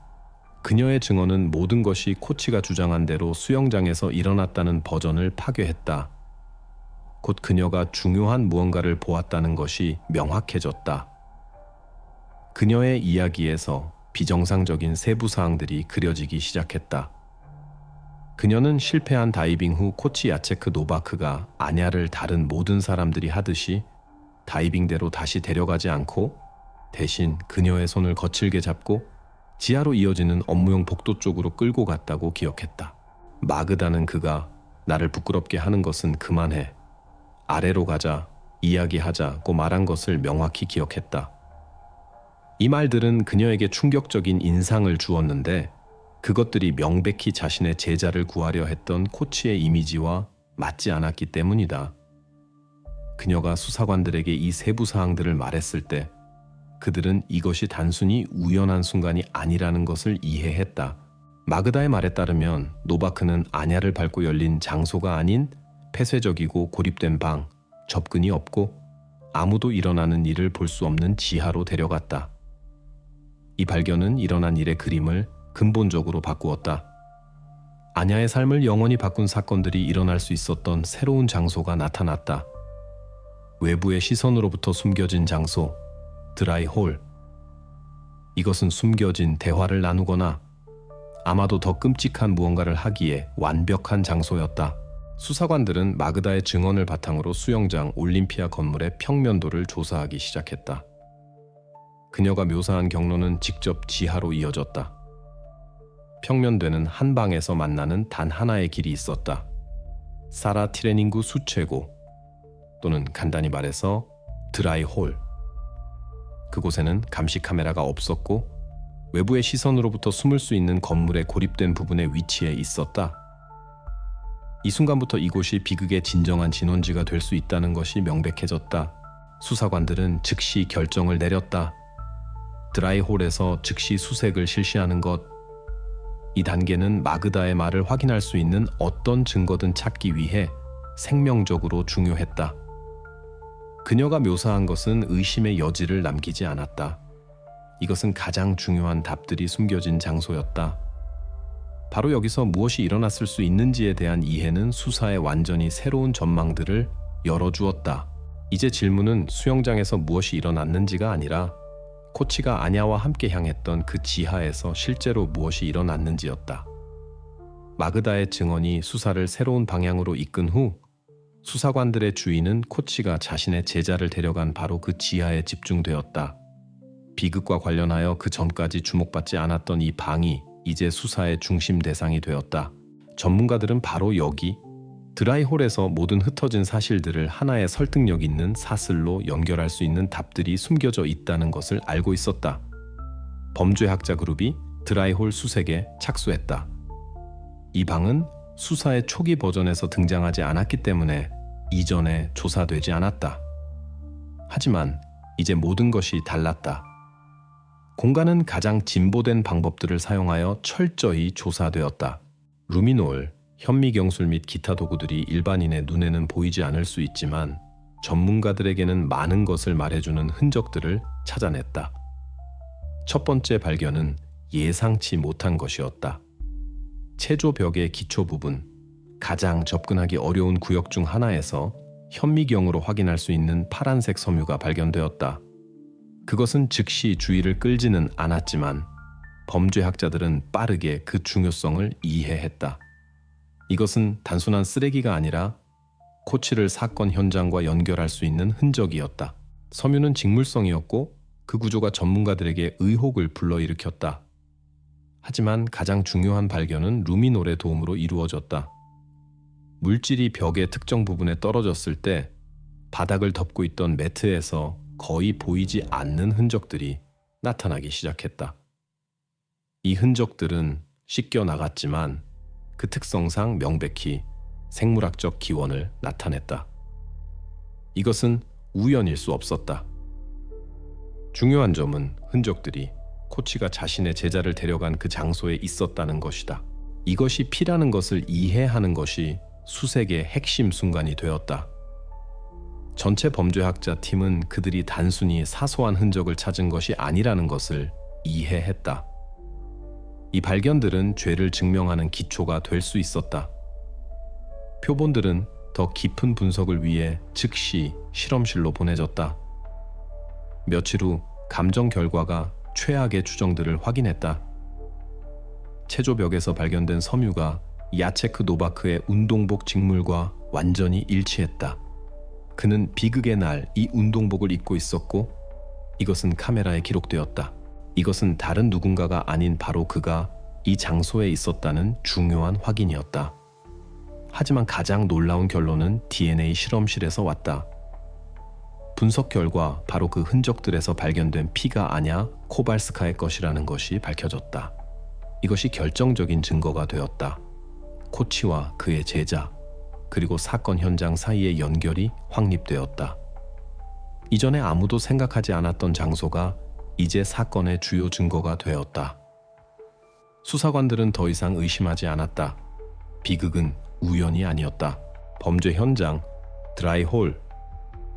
그녀의 증언은 모든 것이 코치가 주장한 대로 수영장에서 일어났다는 버전을 파괴했다. 곧 그녀가 중요한 무언가를 보았다는 것이 명확해졌다. 그녀의 이야기에서 비정상적인 세부 사항들이 그려지기 시작했다. 그녀는 실패한 다이빙 후 코치 야체크 노바크가 아냐를 다른 모든 사람들이 하듯이 다이빙대로 다시 데려가지 않고 대신 그녀의 손을 거칠게 잡고 지하로 이어지는 업무용 복도 쪽으로 끌고 갔다고 기억했다. 마그다는 그가 나를 부끄럽게 하는 것은 그만해. 아래로 가자, 이야기하자고 말한 것을 명확히 기억했다. 이 말들은 그녀에게 충격적인 인상을 주었는데 그것들이 명백히 자신의 제자를 구하려 했던 코치의 이미지와 맞지 않았기 때문이다. 그녀가 수사관들에게 이 세부 사항들을 말했을 때 그들은 이것이 단순히 우연한 순간이 아니라는 것을 이해했다. 마그다의 말에 따르면 노바크는 아냐를 밟고 열린 장소가 아닌 폐쇄적이고 고립된 방, 접근이 없고 아무도 일어나는 일을 볼 수 없는 지하로 데려갔다. 이 발견은 일어난 일의 그림을 근본적으로 바꾸었다. 아냐의 삶을 영원히 바꾼 사건들이 일어날 수 있었던 새로운 장소가 나타났다. 외부의 시선으로부터 숨겨진 장소, 드라이 홀. 이것은 숨겨진 대화를 나누거나 아마도 더 끔찍한 무언가를 하기에 완벽한 장소였다. 수사관들은 마그다의 증언을 바탕으로 수영장 올림피아 건물의 평면도를 조사하기 시작했다. 그녀가 묘사한 경로는 직접 지하로 이어졌다. 평면대는 한 방에서 만나는 단 하나의 길이 있었다. 사라 티레닝구 수채고 또는 간단히 말해서 드라이 홀. 그곳에는 감시 카메라가 없었고 외부의 시선으로부터 숨을 수 있는 건물의 고립된 부분에 위치해 있었다. 이 순간부터 이곳이 비극의 진정한 진원지가 될 수 있다는 것이 명백해졌다. 수사관들은 즉시 결정을 내렸다. 드라이홀에서 즉시 수색을 실시하는 것. 이 단계는 마그다의 말을 확인할 수 있는 어떤 증거든 찾기 위해 생명적으로 중요했다. 그녀가 묘사한 것은 의심의 여지를 남기지 않았다. 이것은 가장 중요한 답들이 숨겨진 장소였다. 바로 여기서 무엇이 일어났을 수 있는지에 대한 이해는 수사에 완전히 새로운 전망들을 열어주었다. 이제 질문은 수영장에서 무엇이 일어났는지가 아니라 코치가 아냐와 함께 향했던 그 지하에서 실제로 무엇이 일어났는지였다. 마그다의 증언이 수사를 새로운 방향으로 이끈 후 수사관들의 주의는 코치가 자신의 제자를 데려간 바로 그 지하에 집중되었다. 비극과 관련하여 그 전까지 주목받지 않았던 이 방이 이제 수사의 중심 대상이 되었다. 전문가들은 바로 여기 드라이홀에서 모든 흩어진 사실들을 하나의 설득력 있는 사슬로 연결할 수 있는 답들이 숨겨져 있다는 것을 알고 있었다. 범죄학자 그룹이 드라이홀 수색에 착수했다. 이 방은 수사의 초기 버전에서 등장하지 않았기 때문에 이전에 조사되지 않았다. 하지만 이제 모든 것이 달랐다. 공간은 가장 진보된 방법들을 사용하여 철저히 조사되었다. 루미놀, 현미경술 및 기타 도구들이 일반인의 눈에는 보이지 않을 수 있지만 전문가들에게는 많은 것을 말해주는 흔적들을 찾아냈다. 첫 번째 발견은 예상치 못한 것이었다. 체조벽의 기초 부분, 가장 접근하기 어려운 구역 중 하나에서 현미경으로 확인할 수 있는 파란색 섬유가 발견되었다. 그것은 즉시 주의를 끌지는 않았지만 범죄학자들은 빠르게 그 중요성을 이해했다. 이것은 단순한 쓰레기가 아니라 코치를 사건 현장과 연결할 수 있는 흔적이었다. 섬유는 직물성이었고 그 구조가 전문가들에게 의혹을 불러일으켰다. 하지만 가장 중요한 발견은 루미놀의 도움으로 이루어졌다. 물질이 벽의 특정 부분에 떨어졌을 때 바닥을 덮고 있던 매트에서 거의 보이지 않는 흔적들이 나타나기 시작했다. 이 흔적들은 씻겨 나갔지만 그 특성상 명백히 생물학적 기원을 나타냈다. 이것은 우연일 수 없었다. 중요한 점은 흔적들이 코치가 자신의 제자를 데려간 그 장소에 있었다는 것이다. 이것이 피라는 것을 이해하는 것이 수색의 핵심 순간이 되었다. 전체 범죄학자 팀은 그들이 단순히 사소한 흔적을 찾은 것이 아니라는 것을 이해했다. 이 발견들은 죄를 증명하는 기초가 될 수 있었다. 표본들은 더 깊은 분석을 위해 즉시 실험실로 보내졌다. 며칠 후 감정 결과가 최악의 추정들을 확인했다. 체조벽에서 발견된 섬유가 야체크 노바크의 운동복 직물과 완전히 일치했다. 그는 비극의 날 이 운동복을 입고 있었고 이것은 카메라에 기록되었다. 이것은 다른 누군가가 아닌 바로 그가 이 장소에 있었다는 중요한 확인이었다. 하지만 가장 놀라운 결론은 DNA 실험실에서 왔다. 분석 결과 바로 그 흔적들에서 발견된 피가 아냐 코발스카의 것이라는 것이 밝혀졌다. 이것이 결정적인 증거가 되었다. 코치와 그의 제자, 그리고 사건 현장 사이의 연결이 확립되었다. 이전에 아무도 생각하지 않았던 장소가 이제 사건의 주요 증거가 되었다. 수사관들은 더 이상 의심하지 않았다. 비극은 우연이 아니었다. 범죄 현장, 드라이홀,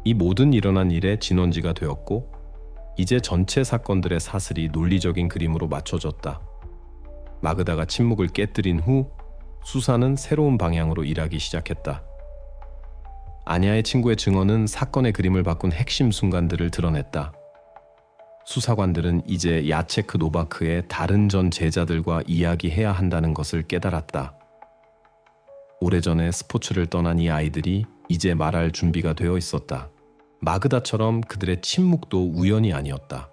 이 모든 일어난 일의 진원지가 되었고 이제 전체 사건들의 사슬이 논리적인 그림으로 맞춰졌다. 마그다가 침묵을 깨뜨린 후 수사는 새로운 방향으로 일하기 시작했다. 아냐의 친구의 증언은 사건의 그림을 바꾼 핵심 순간들을 드러냈다. 수사관들은 이제 야체크 노바크의 다른 전 제자들과 이야기해야 한다는 것을 깨달았다. 오래전에 스포츠를 떠난 이 아이들이 이제 말할 준비가 되어 있었다. 마그다처럼 그들의 침묵도 우연이 아니었다.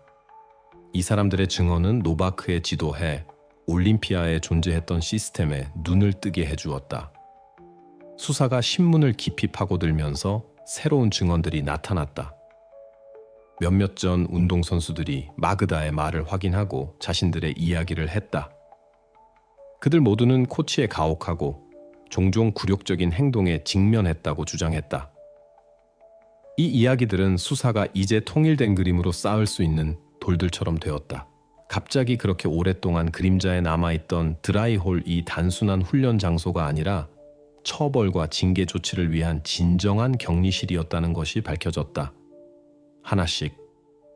이 사람들의 증언은 노바크의 지도해 올림피아에 존재했던 시스템에 눈을 뜨게 해주었다. 수사가 신문을 깊이 파고들면서 새로운 증언들이 나타났다. 몇몇 전 운동선수들이 마그다의 말을 확인하고 자신들의 이야기를 했다. 그들 모두는 코치에 가혹하고 종종 굴욕적인 행동에 직면했다고 주장했다. 이 이야기들은 수사가 이제 통일된 그림으로 쌓을 수 있는 돌들처럼 되었다. 갑자기 그렇게 오랫동안 그림자에 남아있던 드라이홀이 단순한 훈련 장소가 아니라 처벌과 징계 조치를 위한 진정한 격리실이었다는 것이 밝혀졌다. 하나씩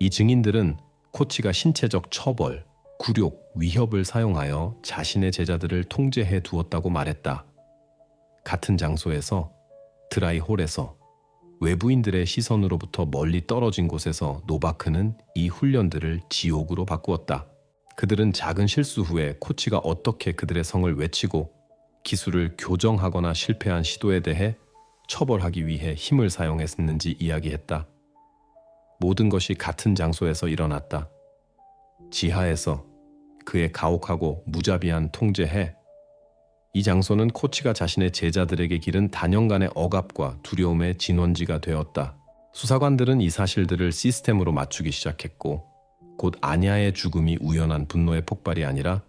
이 증인들은 코치가 신체적 처벌, 굴욕, 위협을 사용하여 자신의 제자들을 통제해 두었다고 말했다. 같은 장소에서, 드라이홀에서, 외부인들의 시선으로부터 멀리 떨어진 곳에서 노바크는 이 훈련들을 지옥으로 바꾸었다. 그들은 작은 실수 후에 코치가 어떻게 그들의 성을 외치고 기술을 교정하거나 실패한 시도에 대해 처벌하기 위해 힘을 사용했는지 이야기했다. 모든 것이 같은 장소에서 일어났다. 지하에서 그의 가혹하고 무자비한 통제해 이 장소는 코치가 자신의 제자들에게 기른 단연간의 억압과 두려움의 진원지가 되었다. 수사관들은 이 사실들을 시스템으로 맞추기 시작했고 곧 아냐의 죽음이 우연한 분노의 폭발이 아니라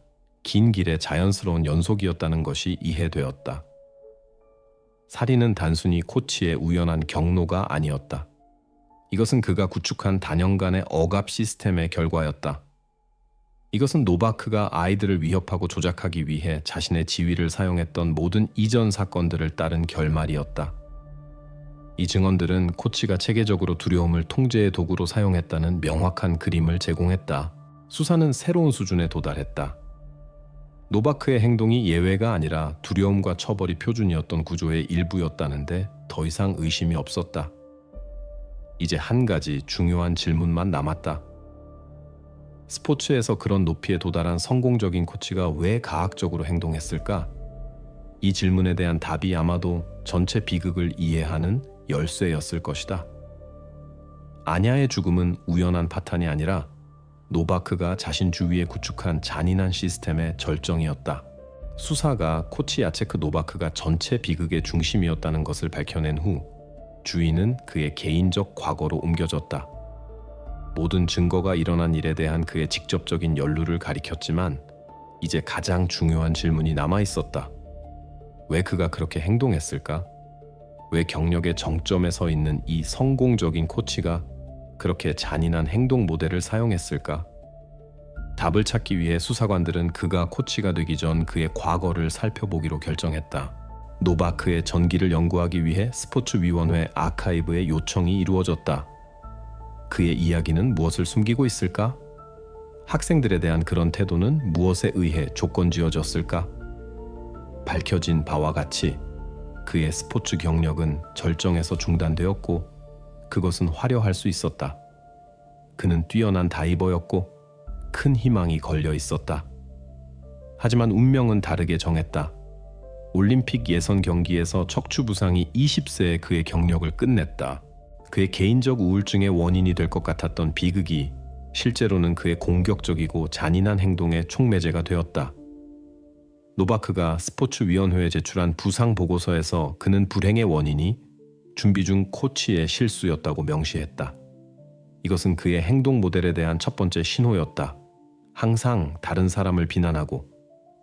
긴 길의 자연스러운 연속이었다는 것이 이해되었다. 살인은 단순히 코치의 우연한 경로가 아니었다. 이것은 그가 구축한 단연간의 억압 시스템의 결과였다. 이것은 노바크가 아이들을 위협하고 조작하기 위해 자신의 지위를 사용했던 모든 이전 사건들을 따른 결말이었다. 이 증언들은 코치가 체계적으로 두려움을 통제의 도구로 사용했다는 명확한 그림을 제공했다. 수사는 새로운 수준에 도달했다. 노바크의 행동이 예외가 아니라 두려움과 처벌이 표준이었던 구조의 일부였다는데 더 이상 의심이 없었다. 이제 한 가지 중요한 질문만 남았다. 스포츠에서 그런 높이에 도달한 성공적인 코치가 왜 가학적으로 행동했을까? 이 질문에 대한 답이 아마도 전체 비극을 이해하는 열쇠였을 것이다. 아냐의 죽음은 우연한 파탄이 아니라 노바크가 자신 주위에 구축한 잔인한 시스템의 절정이었다. 수사가 코치 야체크 노바크가 전체 비극의 중심이었다는 것을 밝혀낸 후 주의는 그의 개인적 과거로 옮겨졌다. 모든 증거가 일어난 일에 대한 그의 직접적인 연루를 가리켰지만 이제 가장 중요한 질문이 남아 있었다. 왜 그가 그렇게 행동했을까? 왜 경력의 정점에 서 있는 이 성공적인 코치가 그렇게 잔인한 행동 모델을 사용했을까? 답을 찾기 위해 수사관들은 그가 코치가 되기 전 그의 과거를 살펴보기로 결정했다. 노바크의 전기를 연구하기 위해 스포츠위원회 아카이브의 요청이 이루어졌다. 그의 이야기는 무엇을 숨기고 있을까? 학생들에 대한 그런 태도는 무엇에 의해 조건지어졌을까? 밝혀진 바와 같이 그의 스포츠 경력은 절정에서 중단되었고 그것은 화려할 수 있었다. 그는 뛰어난 다이버였고 큰 희망이 걸려 있었다. 하지만 운명은 다르게 정했다. 올림픽 예선 경기에서 척추 부상이 20세에 그의 경력을 끝냈다. 그의 개인적 우울증의 원인이 될 것 같았던 비극이 실제로는 그의 공격적이고 잔인한 행동의 촉매제가 되었다. 노바크가 스포츠위원회에 제출한 부상 보고서에서 그는 불행의 원인이 준비 중 코치의 실수였다고 명시했다. 이것은 그의 행동 모델에 대한 첫 번째 신호였다. 항상 다른 사람을 비난하고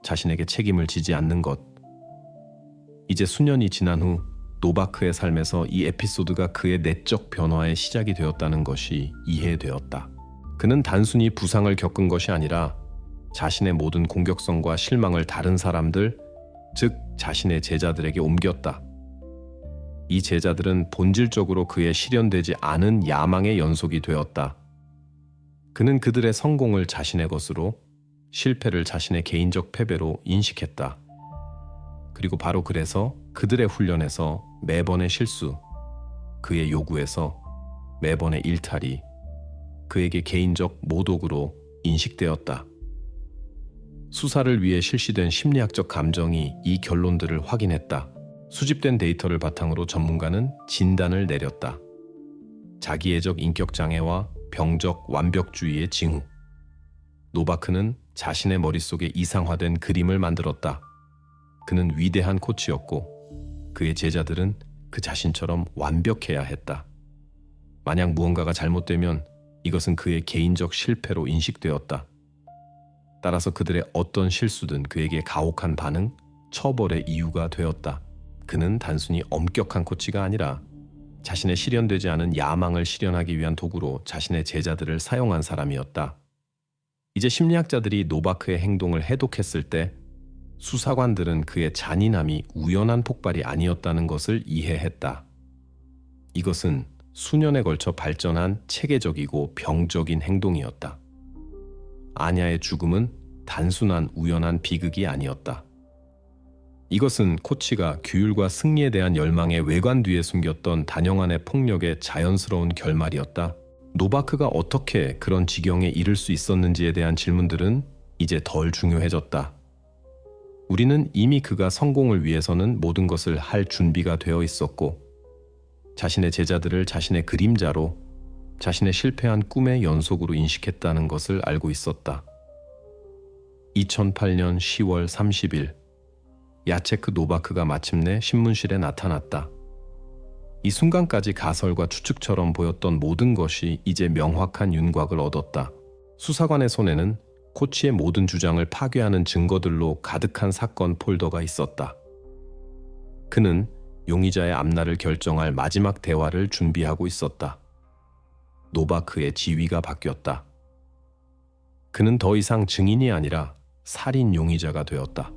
자신에게 책임을 지지 않는 것. 이제 수년이 지난 후 노바크의 삶에서 이 에피소드가 그의 내적 변화의 시작이 되었다는 것이 이해되었다. 그는 단순히 부상을 겪은 것이 아니라 자신의 모든 공격성과 실망을 다른 사람들, 즉 자신의 제자들에게 옮겼다. 이 제자들은 본질적으로 그의 실현되지 않은 야망의 연속이 되었다. 그는 그들의 성공을 자신의 것으로, 실패를 자신의 개인적 패배로 인식했다. 그리고 바로 그래서 그들의 훈련에서 매번의 실수, 그의 요구에서 매번의 일탈이 그에게 개인적 모독으로 인식되었다. 수사를 위해 실시된 심리학적 감정이 이 결론들을 확인했다. 수집된 데이터를 바탕으로 전문가는 진단을 내렸다. 자기애적 인격장애와 병적 완벽주의의 징후. 노바크는 자신의 머릿속에 이상화된 그림을 만들었다. 그는 위대한 코치였고 그의 제자들은 그 자신처럼 완벽해야 했다. 만약 무언가가 잘못되면 이것은 그의 개인적 실패로 인식되었다. 따라서 그들의 어떤 실수든 그에게 가혹한 반응, 처벌의 이유가 되었다. 그는 단순히 엄격한 코치가 아니라 자신의 실현되지 않은 야망을 실현하기 위한 도구로 자신의 제자들을 사용한 사람이었다. 이제 심리학자들이 노바크의 행동을 해독했을 때 수사관들은 그의 잔인함이 우연한 폭발이 아니었다는 것을 이해했다. 이것은 수년에 걸쳐 발전한 체계적이고 병적인 행동이었다. 아냐의 죽음은 단순한 우연한 비극이 아니었다. 이것은 코치가 규율과 승리에 대한 열망의 외관 뒤에 숨겼던 단영한의 폭력의 자연스러운 결말이었다. 노바크가 어떻게 그런 지경에 이를 수 있었는지에 대한 질문들은 이제 덜 중요해졌다. 우리는 이미 그가 성공을 위해서는 모든 것을 할 준비가 되어 있었고 자신의 제자들을 자신의 그림자로 자신의 실패한 꿈의 연속으로 인식했다는 것을 알고 있었다. 2008년 10월 30일 야체크 노바크가 마침내 신문실에 나타났다. 이 순간까지 가설과 추측처럼 보였던 모든 것이 이제 명확한 윤곽을 얻었다. 수사관의 손에는 코치의 모든 주장을 파괴하는 증거들로 가득한 사건 폴더가 있었다. 그는 용의자의 앞날을 결정할 마지막 대화를 준비하고 있었다. 노바크의 지위가 바뀌었다. 그는 더 이상 증인이 아니라 살인 용의자가 되었다.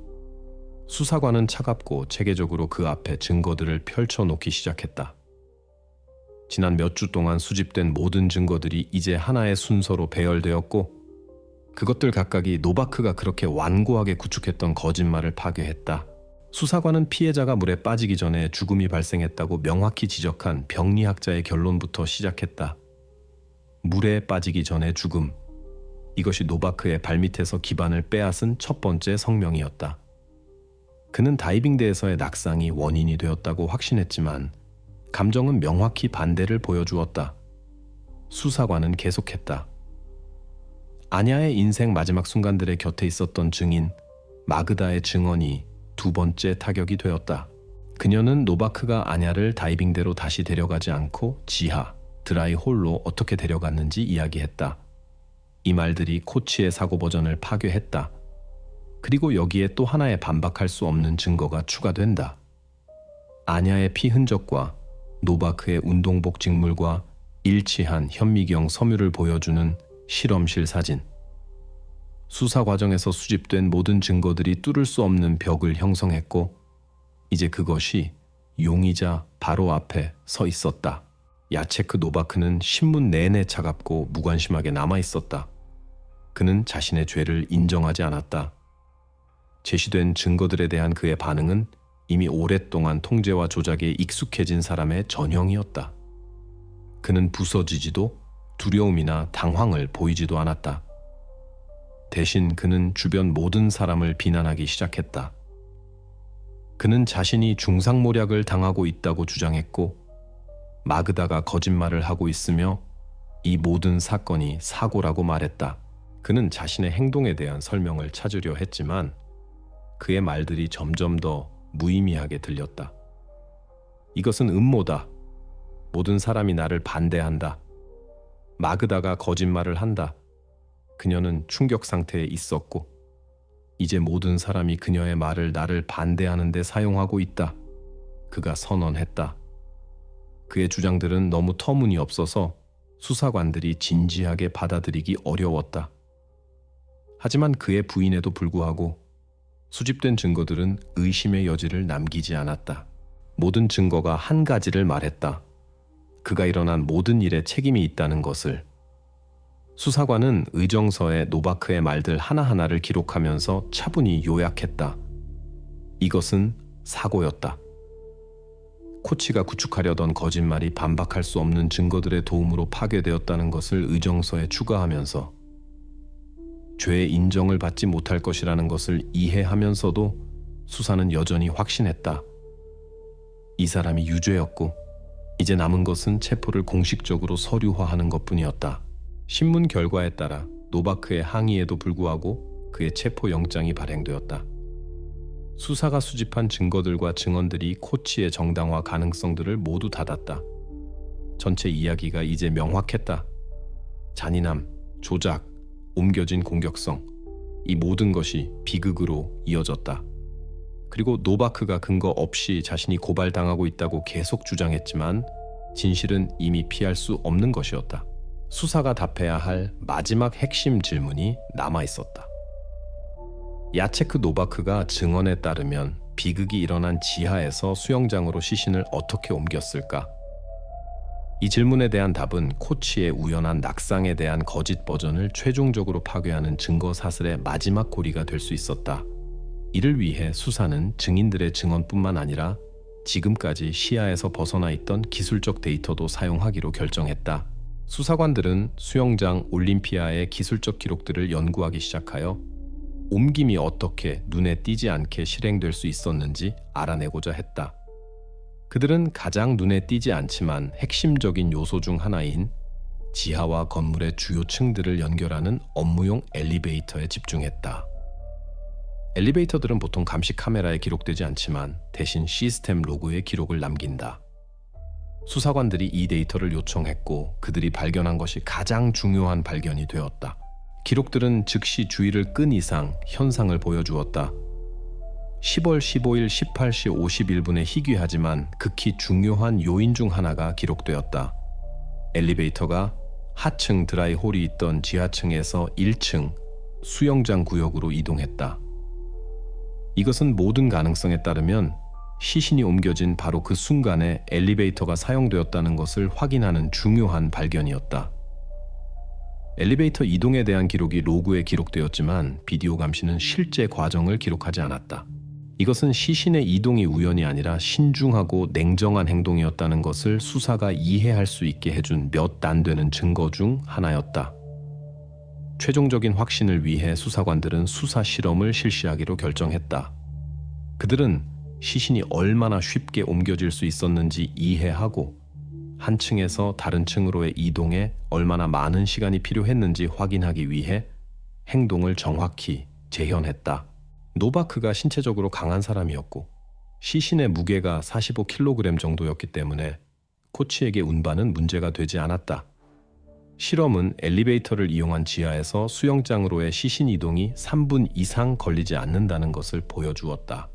수사관은 차갑고 체계적으로 그 앞에 증거들을 펼쳐놓기 시작했다. 지난 몇 주 동안 수집된 모든 증거들이 이제 하나의 순서로 배열되었고 그것들 각각이 노바크가 그렇게 완고하게 구축했던 거짓말을 파괴했다. 수사관은 피해자가 물에 빠지기 전에 죽음이 발생했다고 명확히 지적한 병리학자의 결론부터 시작했다. 물에 빠지기 전에 죽음. 이것이 노바크의 발밑에서 기반을 빼앗은 첫 번째 성명이었다. 그는 다이빙대에서의 낙상이 원인이 되었다고 확신했지만 감정은 명확히 반대를 보여주었다. 수사관은 계속했다. 아냐의 인생 마지막 순간들의 곁에 있었던 증인 마그다의 증언이 두 번째 타격이 되었다. 그녀는 노바크가 아냐를 다이빙대로 다시 데려가지 않고 지하, 드라이 홀로 어떻게 데려갔는지 이야기했다. 이 말들이 코치의 사고 버전을 파괴했다. 그리고 여기에 또 하나의 반박할 수 없는 증거가 추가된다. 아냐의 피 흔적과 노바크의 운동복 직물과 일치한 현미경 섬유를 보여주는 실험실 사진. 수사 과정에서 수집된 모든 증거들이 뚫을 수 없는 벽을 형성했고 이제 그것이 용의자 바로 앞에 서 있었다. 야체크 노바크는 신문 내내 차갑고 무관심하게 남아 있었다. 그는 자신의 죄를 인정하지 않았다. 제시된 증거들에 대한 그의 반응은 이미 오랫동안 통제와 조작에 익숙해진 사람의 전형이었다. 그는 부서지지도 두려움이나 당황을 보이지도 않았다. 대신 그는 주변 모든 사람을 비난하기 시작했다. 그는 자신이 중상모략을 당하고 있다고 주장했고 마그다가 거짓말을 하고 있으며 이 모든 사건이 사고라고 말했다. 그는 자신의 행동에 대한 설명을 찾으려 했지만 그의 말들이 점점 더 무의미하게 들렸다. 이것은 음모다. 모든 사람이 나를 반대한다. 마그다가 거짓말을 한다. 그녀는 충격 상태에 있었고 이제 모든 사람이 그녀의 말을 나를 반대하는 데 사용하고 있다. 그가 선언했다. 그의 주장들은 너무 터무니없어서 수사관들이 진지하게 받아들이기 어려웠다. 하지만 그의 부인에도 불구하고 수집된 증거들은 의심의 여지를 남기지 않았다. 모든 증거가 한 가지를 말했다. 그가 일어난 모든 일에 책임이 있다는 것을. 수사관은 의정서에 노바크의 말들 하나하나를 기록하면서 차분히 요약했다. 이것은 사고였다. 코치가 구축하려던 거짓말이 반박할 수 없는 증거들의 도움으로 파괴되었다는 것을 의정서에 추가하면서 죄의 인정을 받지 못할 것이라는 것을 이해하면서도 수사는 여전히 확신했다. 이 사람이 유죄였고 이제 남은 것은 체포를 공식적으로 서류화하는 것뿐이었다. 신문 결과에 따라 노바크의 항의에도 불구하고 그의 체포영장이 발행되었다. 수사가 수집한 증거들과 증언들이 코치의 정당화 가능성들을 모두 닫았다. 전체 이야기가 이제 명확했다. 잔인함, 조작, 옮겨진 공격성, 이 모든 것이 비극으로 이어졌다. 그리고 노바크가 근거 없이 자신이 고발당하고 있다고 계속 주장했지만 진실은 이미 피할 수 없는 것이었다. 수사가 답해야 할 마지막 핵심 질문이 남아 있었다. 야체크 노바크가 증언에 따르면 비극이 일어난 지하에서 수영장으로 시신을 어떻게 옮겼을까? 이 질문에 대한 답은 코치의 우연한 낙상에 대한 거짓 버전을 최종적으로 파괴하는 증거 사슬의 마지막 고리가 될 수 있었다. 이를 위해 수사는 증인들의 증언뿐만 아니라 지금까지 시야에서 벗어나 있던 기술적 데이터도 사용하기로 결정했다. 수사관들은 수영장 올림피아의 기술적 기록들을 연구하기 시작하여 옮김이 어떻게 눈에 띄지 않게 실행될 수 있었는지 알아내고자 했다. 그들은 가장 눈에 띄지 않지만 핵심적인 요소 중 하나인 지하와 건물의 주요 층들을 연결하는 업무용 엘리베이터에 집중했다. 엘리베이터들은 보통 감시 카메라에 기록되지 않지만 대신 시스템 로그에 기록을 남긴다. 수사관들이 이 데이터를 요청했고 그들이 발견한 것이 가장 중요한 발견이 되었다. 기록들은 즉시 주의를 끈 이상 현상을 보여주었다. 10월 15일 18시 51분에 희귀하지만 극히 중요한 요인 중 하나가 기록되었다. 엘리베이터가 하층 드라이홀이 있던 지하층에서 1층 수영장 구역으로 이동했다. 이것은 모든 가능성에 따르면 시신이 옮겨진 바로 그 순간에 엘리베이터가 사용되었다는 것을 확인하는 중요한 발견이었다. 엘리베이터 이동에 대한 기록이 로그에 기록되었지만 비디오 감시는 실제 과정을 기록하지 않았다. 이것은 시신의 이동이 우연이 아니라 신중하고 냉정한 행동이었다는 것을 수사가 이해할 수 있게 해준 몇 안 되는 증거 중 하나였다. 최종적인 확신을 위해 수사관들은 수사 실험을 실시하기로 결정했다. 그들은 시신이 얼마나 쉽게 옮겨질 수 있었는지 이해하고 한 층에서 다른 층으로의 이동에 얼마나 많은 시간이 필요했는지 확인하기 위해 행동을 정확히 재현했다. 노바크가 신체적으로 강한 사람이었고 시신의 무게가 45kg 정도였기 때문에 코치에게 운반은 문제가 되지 않았다. 실험은 엘리베이터를 이용한 지하에서 수영장으로의 시신 이동이 3분 이상 걸리지 않는다는 것을 보여주었다.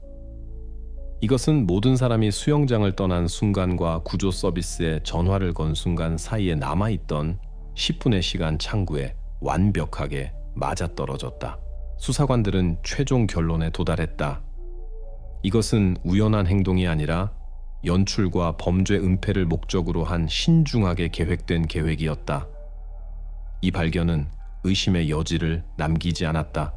이것은 모든 사람이 수영장을 떠난 순간과 구조 서비스에 전화를 건 순간 사이에 남아있던 10분의 시간 창구에 완벽하게 맞아떨어졌다. 수사관들은 최종 결론에 도달했다. 이것은 우연한 행동이 아니라 연출과 범죄 은폐를 목적으로 한 신중하게 계획된 계획이었다. 이 발견은 의심의 여지를 남기지 않았다.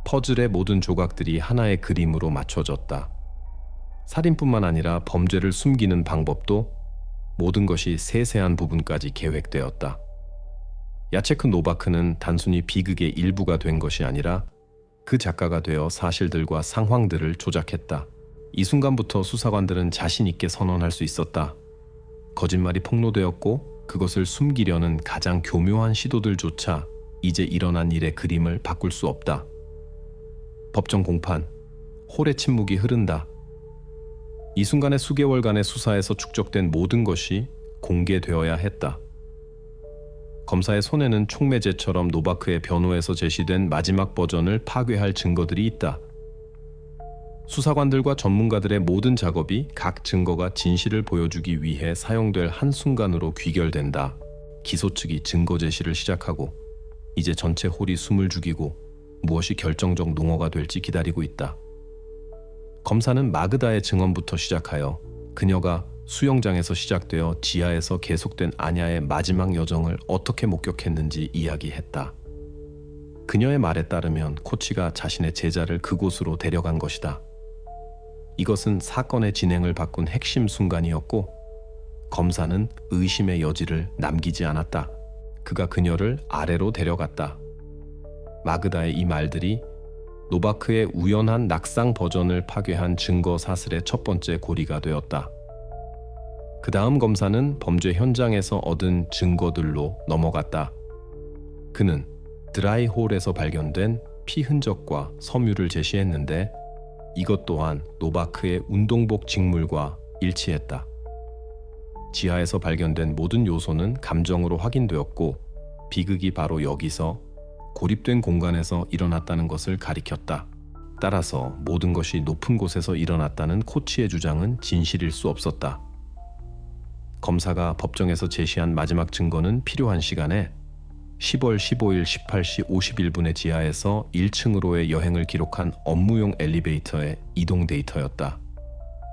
퍼즐의 모든 조각들이 하나의 그림으로 맞춰졌다. 살인뿐만 아니라 범죄를 숨기는 방법도 모든 것이 세세한 부분까지 계획되었다. 야체크 노바크는 단순히 비극의 일부가 된 것이 아니라 그 작가가 되어 사실들과 상황들을 조작했다. 이 순간부터 수사관들은 자신 있게 선언할 수 있었다. 거짓말이 폭로되었고 그것을 숨기려는 가장 교묘한 시도들조차 이제 일어난 일의 그림을 바꿀 수 없다. 법정 공판, 홀의 침묵이 흐른다. 이 순간의 수개월간의 수사에서 축적된 모든 것이 공개되어야 했다. 검사의 손에는 촉매제처럼 노바크의 변호에서 제시된 마지막 버전을 파괴할 증거들이 있다. 수사관들과 전문가들의 모든 작업이 각 증거가 진실을 보여주기 위해 사용될 한순간으로 귀결된다. 기소 측이 증거 제시를 시작하고 이제 전체 홀이 숨을 죽이고 무엇이 결정적 농어가 될지 기다리고 있다. 검사는 마그다의 증언부터 시작하여 그녀가 수영장에서 시작되어 지하에서 계속된 아냐의 마지막 여정을 어떻게 목격했는지 이야기했다. 그녀의 말에 따르면 코치가 자신의 제자를 그곳으로 데려간 것이다. 이것은 사건의 진행을 바꾼 핵심 순간이었고 검사는 의심의 여지를 남기지 않았다. 그가 그녀를 아래로 데려갔다. 마그다의 이 말들이 노바크의 우연한 낙상 버전을 파괴한 증거 사슬의 첫 번째 고리가 되었다. 그 다음 검사는 범죄 현장에서 얻은 증거들로 넘어갔다. 그는 드라이홀에서 발견된 피 흔적과 섬유를 제시했는데 이것 또한 노바크의 운동복 직물과 일치했다. 지하에서 발견된 모든 요소는 감정으로 확인되었고 비극이 바로 여기서 고립된 공간에서 일어났다는 것을 가리켰다. 따라서 모든 것이 높은 곳에서 일어났다는 코치의 주장은 진실일 수 없었다. 검사가 법정에서 제시한 마지막 증거는 필요한 시간에 10월 15일 18시 51분의 지하에서 1층으로의 여행을 기록한 업무용 엘리베이터의 이동 데이터였다.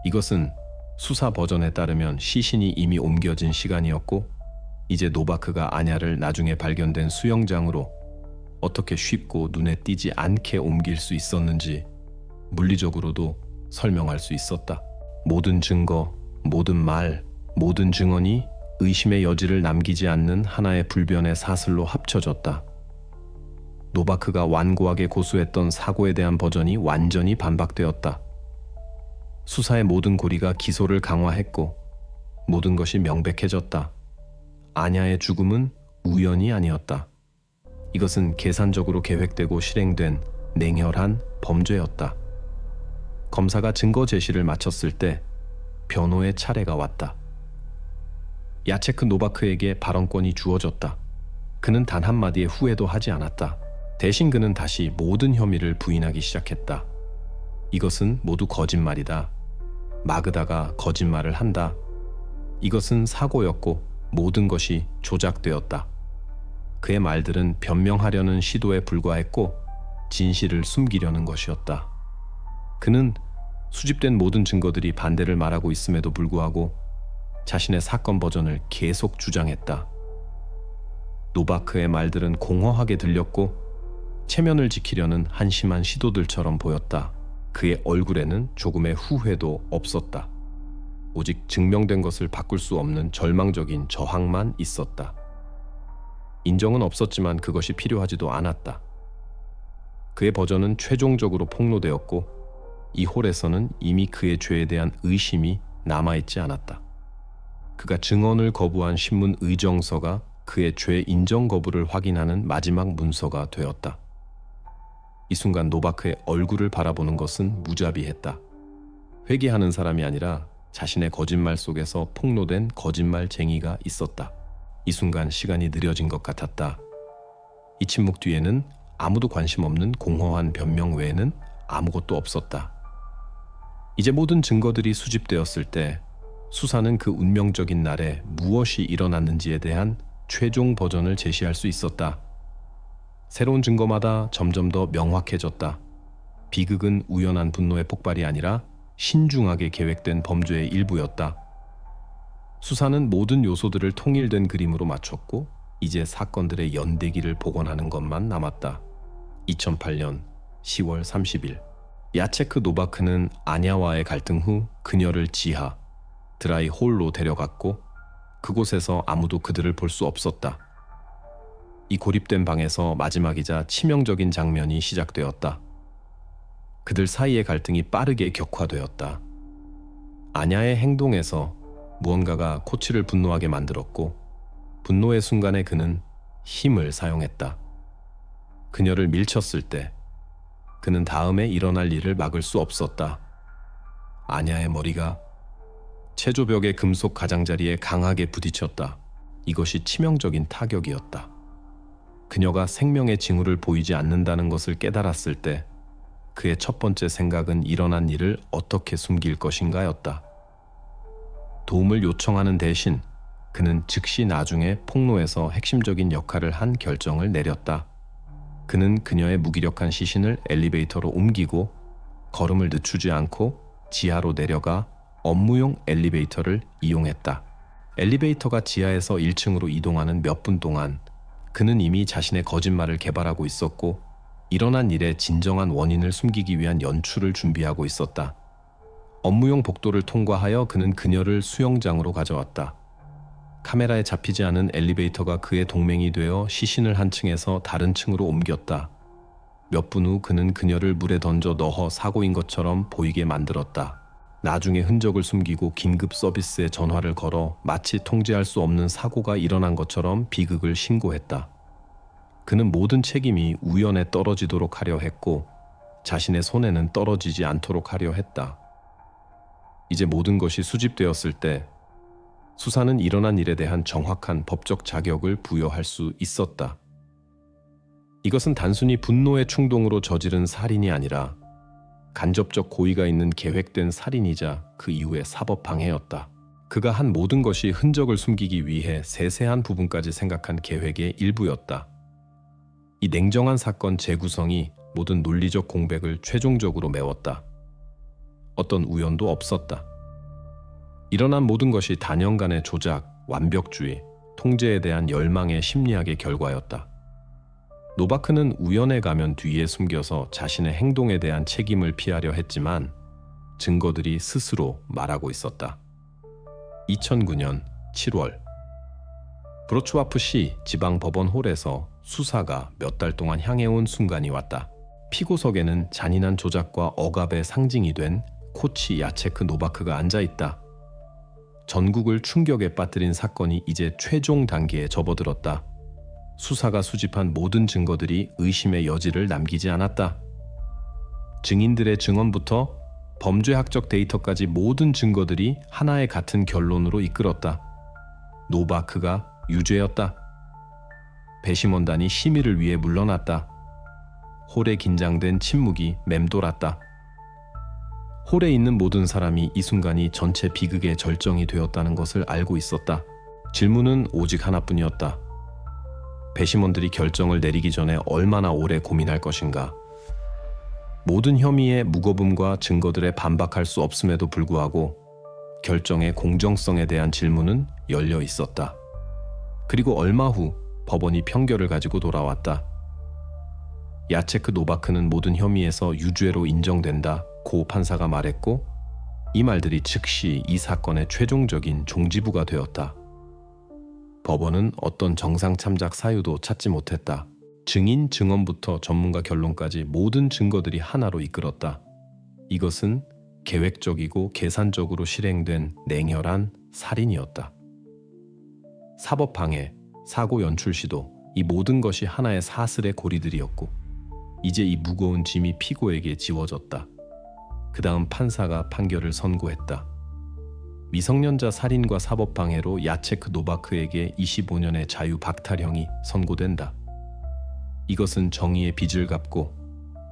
이것은 수사 버전에 따르면 시신이 이미 옮겨진 시간이었고 이제 노바크가 아냐를 나중에 발견된 수영장으로 어떻게 쉽고 눈에 띄지 않게 옮길 수 있었는지 물리적으로도 설명할 수 있었다. 모든 증거, 모든 말, 모든 증언이 의심의 여지를 남기지 않는 하나의 불변의 사슬로 합쳐졌다. 노바크가 완고하게 고수했던 사고에 대한 버전이 완전히 반박되었다. 수사의 모든 고리가 기소를 강화했고 모든 것이 명백해졌다. 아냐의 죽음은 우연이 아니었다. 이것은 계산적으로 계획되고 실행된 냉혈한 범죄였다. 검사가 증거 제시를 마쳤을 때 변호의 차례가 왔다. 야체크 노바크에게 발언권이 주어졌다. 그는 단 한마디의 후회도 하지 않았다. 대신 그는 다시 모든 혐의를 부인하기 시작했다. 이것은 모두 거짓말이다. 마그다가 거짓말을 한다. 이것은 사고였고 모든 것이 조작되었다. 그의 말들은 변명하려는 시도에 불과했고 진실을 숨기려는 것이었다. 그는 수집된 모든 증거들이 반대를 말하고 있음에도 불구하고 자신의 사건 버전을 계속 주장했다. 노바크의 말들은 공허하게 들렸고 체면을 지키려는 한심한 시도들처럼 보였다. 그의 얼굴에는 조금의 후회도 없었다. 오직 증명된 것을 바꿀 수 없는 절망적인 저항만 있었다. 인정은 없었지만 그것이 필요하지도 않았다. 그의 버전은 최종적으로 폭로되었고 이 홀에서는 이미 그의 죄에 대한 의심이 남아있지 않았다. 그가 증언을 거부한 신문 의정서가 그의 죄 인정 거부를 확인하는 마지막 문서가 되었다. 이 순간 노바크의 얼굴을 바라보는 것은 무자비했다. 회개하는 사람이 아니라 자신의 거짓말 속에서 폭로된 거짓말쟁이가 있었다. 이 순간 시간이 느려진 것 같았다. 이 침묵 뒤에는 아무도 관심 없는 공허한 변명 외에는 아무것도 없었다. 이제 모든 증거들이 수집되었을 때 수사는 그 운명적인 날에 무엇이 일어났는지에 대한 최종 버전을 제시할 수 있었다. 새로운 증거마다 점점 더 명확해졌다. 비극은 우연한 분노의 폭발이 아니라 신중하게 계획된 범죄의 일부였다. 수사는 모든 요소들을 통일된 그림으로 맞췄고 이제 사건들의 연대기를 복원하는 것만 남았다. 2008년 10월 30일 야체크 노바크는 아냐와의 갈등 후 그녀를 지하, 드라이 홀로 데려갔고 그곳에서 아무도 그들을 볼 수 없었다. 이 고립된 방에서 마지막이자 치명적인 장면이 시작되었다. 그들 사이의 갈등이 빠르게 격화되었다. 아냐의 행동에서 무언가가 코치를 분노하게 만들었고 분노의 순간에 그는 힘을 사용했다. 그녀를 밀쳤을 때 그는 다음에 일어날 일을 막을 수 없었다. 아냐의 머리가 체조벽의 금속 가장자리에 강하게 부딪혔다. 이것이 치명적인 타격이었다. 그녀가 생명의 징후를 보이지 않는다는 것을 깨달았을 때 그의 첫 번째 생각은 일어난 일을 어떻게 숨길 것인가였다. 도움을 요청하는 대신 그는 즉시 나중에 폭로에서 핵심적인 역할을 한 결정을 내렸다. 그는 그녀의 무기력한 시신을 엘리베이터로 옮기고 걸음을 늦추지 않고 지하로 내려가 업무용 엘리베이터를 이용했다. 엘리베이터가 지하에서 1층으로 이동하는 몇 분 동안 그는 이미 자신의 거짓말을 개발하고 있었고 일어난 일의 진정한 원인을 숨기기 위한 연출을 준비하고 있었다. 업무용 복도를 통과하여 그는 그녀를 수영장으로 가져왔다. 카메라에 잡히지 않은 엘리베이터가 그의 동맹이 되어 시신을 한 층에서 다른 층으로 옮겼다. 몇 분 후 그는 그녀를 물에 던져 넣어 사고인 것처럼 보이게 만들었다. 나중에 흔적을 숨기고 긴급 서비스에 전화를 걸어 마치 통제할 수 없는 사고가 일어난 것처럼 비극을 신고했다. 그는 모든 책임이 우연에 떨어지도록 하려 했고 자신의 손에는 떨어지지 않도록 하려 했다. 이제 모든 것이 수집되었을 때 수사는 일어난 일에 대한 정확한 법적 자격을 부여할 수 있었다. 이것은 단순히 분노의 충동으로 저지른 살인이 아니라 간접적 고의가 있는 계획된 살인이자 그 이후의 사법 방해였다. 그가 한 모든 것이 흔적을 숨기기 위해 세세한 부분까지 생각한 계획의 일부였다. 이 냉정한 사건 재구성이 모든 논리적 공백을 최종적으로 메웠다. 어떤 우연도 없었다. 일어난 모든 것이 단연간의 조작, 완벽주의, 통제에 대한 열망의 심리학의 결과였다. 노바크는 우연의 가면 뒤에 숨겨서 자신의 행동에 대한 책임을 피하려 했지만 증거들이 스스로 말하고 있었다. 2009년 7월 브로츠와프시 지방법원 홀에서 수사가 몇 달 동안 향해온 순간이 왔다. 피고석에는 잔인한 조작과 억압의 상징이 된 코치 야체크 노바크가 앉아있다. 전국을 충격에 빠뜨린 사건이 이제 최종 단계에 접어들었다. 수사가 수집한 모든 증거들이 의심의 여지를 남기지 않았다. 증인들의 증언부터 범죄학적 데이터까지 모든 증거들이 하나의 같은 결론으로 이끌었다. 노바크가 유죄였다. 배심원단이 심의를 위해 물러났다. 홀에 긴장된 침묵이 맴돌았다. 홀에 있는 모든 사람이 이 순간이 전체 비극의 절정이 되었다는 것을 알고 있었다. 질문은 오직 하나뿐이었다. 배심원들이 결정을 내리기 전에 얼마나 오래 고민할 것인가. 모든 혐의의 무거움과 증거들에 반박할 수 없음에도 불구하고 결정의 공정성에 대한 질문은 열려 있었다. 그리고 얼마 후 법원이 판결을 가지고 돌아왔다. 야체크 노바크는 모든 혐의에서 유죄로 인정된다 고 판사가 말했고 이 말들이 즉시 이 사건의 최종적인 종지부가 되었다. 법원은 어떤 정상 참작 사유도 찾지 못했다. 증인 증언부터 전문가 결론까지 모든 증거들이 하나로 이끌었다. 이것은 계획적이고 계산적으로 실행된 냉혈한 살인이었다. 사법 방해, 사고 연출 시도, 이 모든 것이 하나의 사슬의 고리들이었고 이제 이 무거운 짐이 피고에게 지워졌다. 그 다음 판사가 판결을 선고했다. 미성년자 살인과 사법 방해로 야체크 노바크에게 25년의 자유 박탈형이 선고된다. 이것은 정의의 빚을 갚고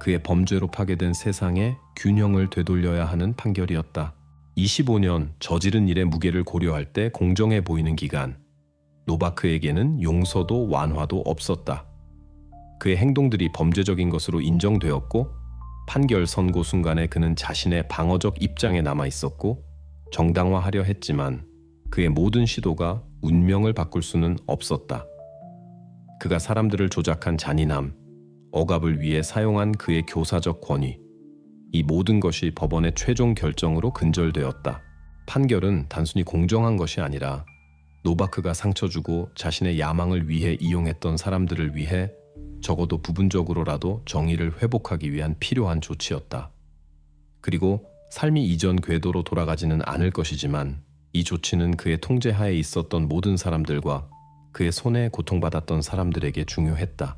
그의 범죄로 파괴된 세상에 균형을 되돌려야 하는 판결이었다. 25년 저지른 일의 무게를 고려할 때 공정해 보이는 기간. 노바크에게는 용서도 완화도 없었다. 그의 행동들이 범죄적인 것으로 인정되었고 판결 선고 순간에 그는 자신의 방어적 입장에 남아 있었고 정당화하려 했지만 그의 모든 시도가 운명을 바꿀 수는 없었다. 그가 사람들을 조작한 잔인함, 억압을 위해 사용한 그의 교사적 권위, 이 모든 것이 법원의 최종 결정으로 근절되었다. 판결은 단순히 공정한 것이 아니라 노바크가 상처 주고 자신의 야망을 위해 이용했던 사람들을 위해 적어도 부분적으로라도 정의를 회복하기 위한 필요한 조치였다. 그리고 삶이 이전 궤도로 돌아가지는 않을 것이지만 이 조치는 그의 통제하에 있었던 모든 사람들과 그의 손에 고통받았던 사람들에게 중요했다.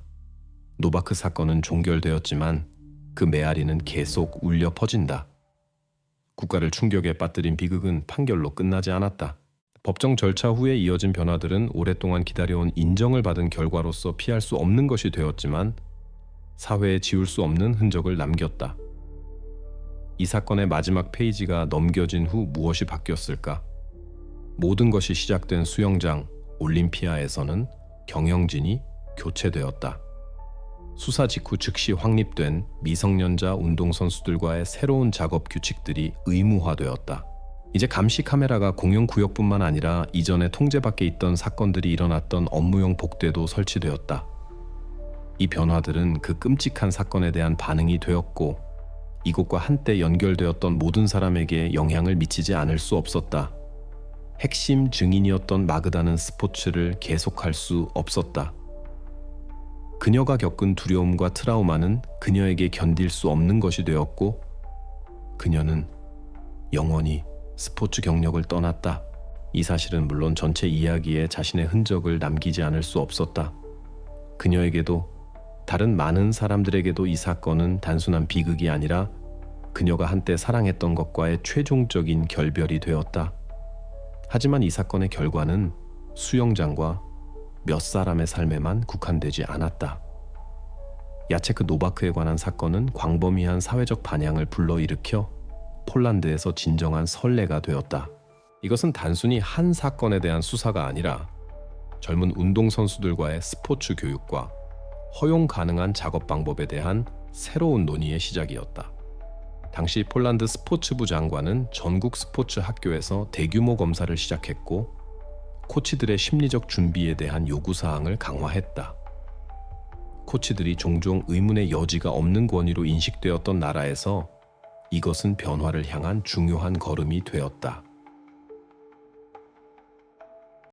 노바크 사건은 종결되었지만 그 메아리는 계속 울려 퍼진다. 국가를 충격에 빠뜨린 비극은 판결로 끝나지 않았다. 법정 절차 후에 이어진 변화들은 오랫동안 기다려온 인정을 받은 결과로서 피할 수 없는 것이 되었지만 사회에 지울 수 없는 흔적을 남겼다. 이 사건의 마지막 페이지가 넘겨진 후 무엇이 바뀌었을까? 모든 것이 시작된 수영장 올림피아에서는 경영진이 교체되었다. 수사 직후 즉시 확립된 미성년자 운동선수들과의 새로운 작업 규칙들이 의무화되었다. 이제 감시 카메라가 공용 구역뿐만 아니라 이전에 통제 밖에 있던 사건들이 일어났던 업무용 복대도 설치되었다. 이 변화들은 그 끔찍한 사건에 대한 반응이 되었고 이곳과 한때 연결되었던 모든 사람에게 영향을 미치지 않을 수 없었다. 핵심 증인이었던 마그다는 스포츠를 계속할 수 없었다. 그녀가 겪은 두려움과 트라우마는 그녀에게 견딜 수 없는 것이 되었고 그녀는 영원히 스포츠 경력을 떠났다. 이 사실은 물론 전체 이야기에 자신의 흔적을 남기지 않을 수 없었다. 그녀에게도 다른 많은 사람들에게도 이 사건은 단순한 비극이 아니라 그녀가 한때 사랑했던 것과의 최종적인 결별이 되었다. 하지만 이 사건의 결과는 수영장과 몇 사람의 삶에만 국한되지 않았다. 야체크 노바크에 관한 사건은 광범위한 사회적 반향을 불러일으켜 폴란드에서 진정한 선례가 되었다. 이것은 단순히 한 사건에 대한 수사가 아니라 젊은 운동선수들과의 스포츠 교육과 허용 가능한 작업 방법에 대한 새로운 논의의 시작이었다. 당시 폴란드 스포츠부 장관은 전국 스포츠 학교에서 대규모 검사를 시작했고 코치들의 심리적 준비에 대한 요구사항을 강화했다. 코치들이 종종 의문의 여지가 없는 권위로 인식되었던 나라에서 이것은 변화를 향한 중요한 걸음이 되었다.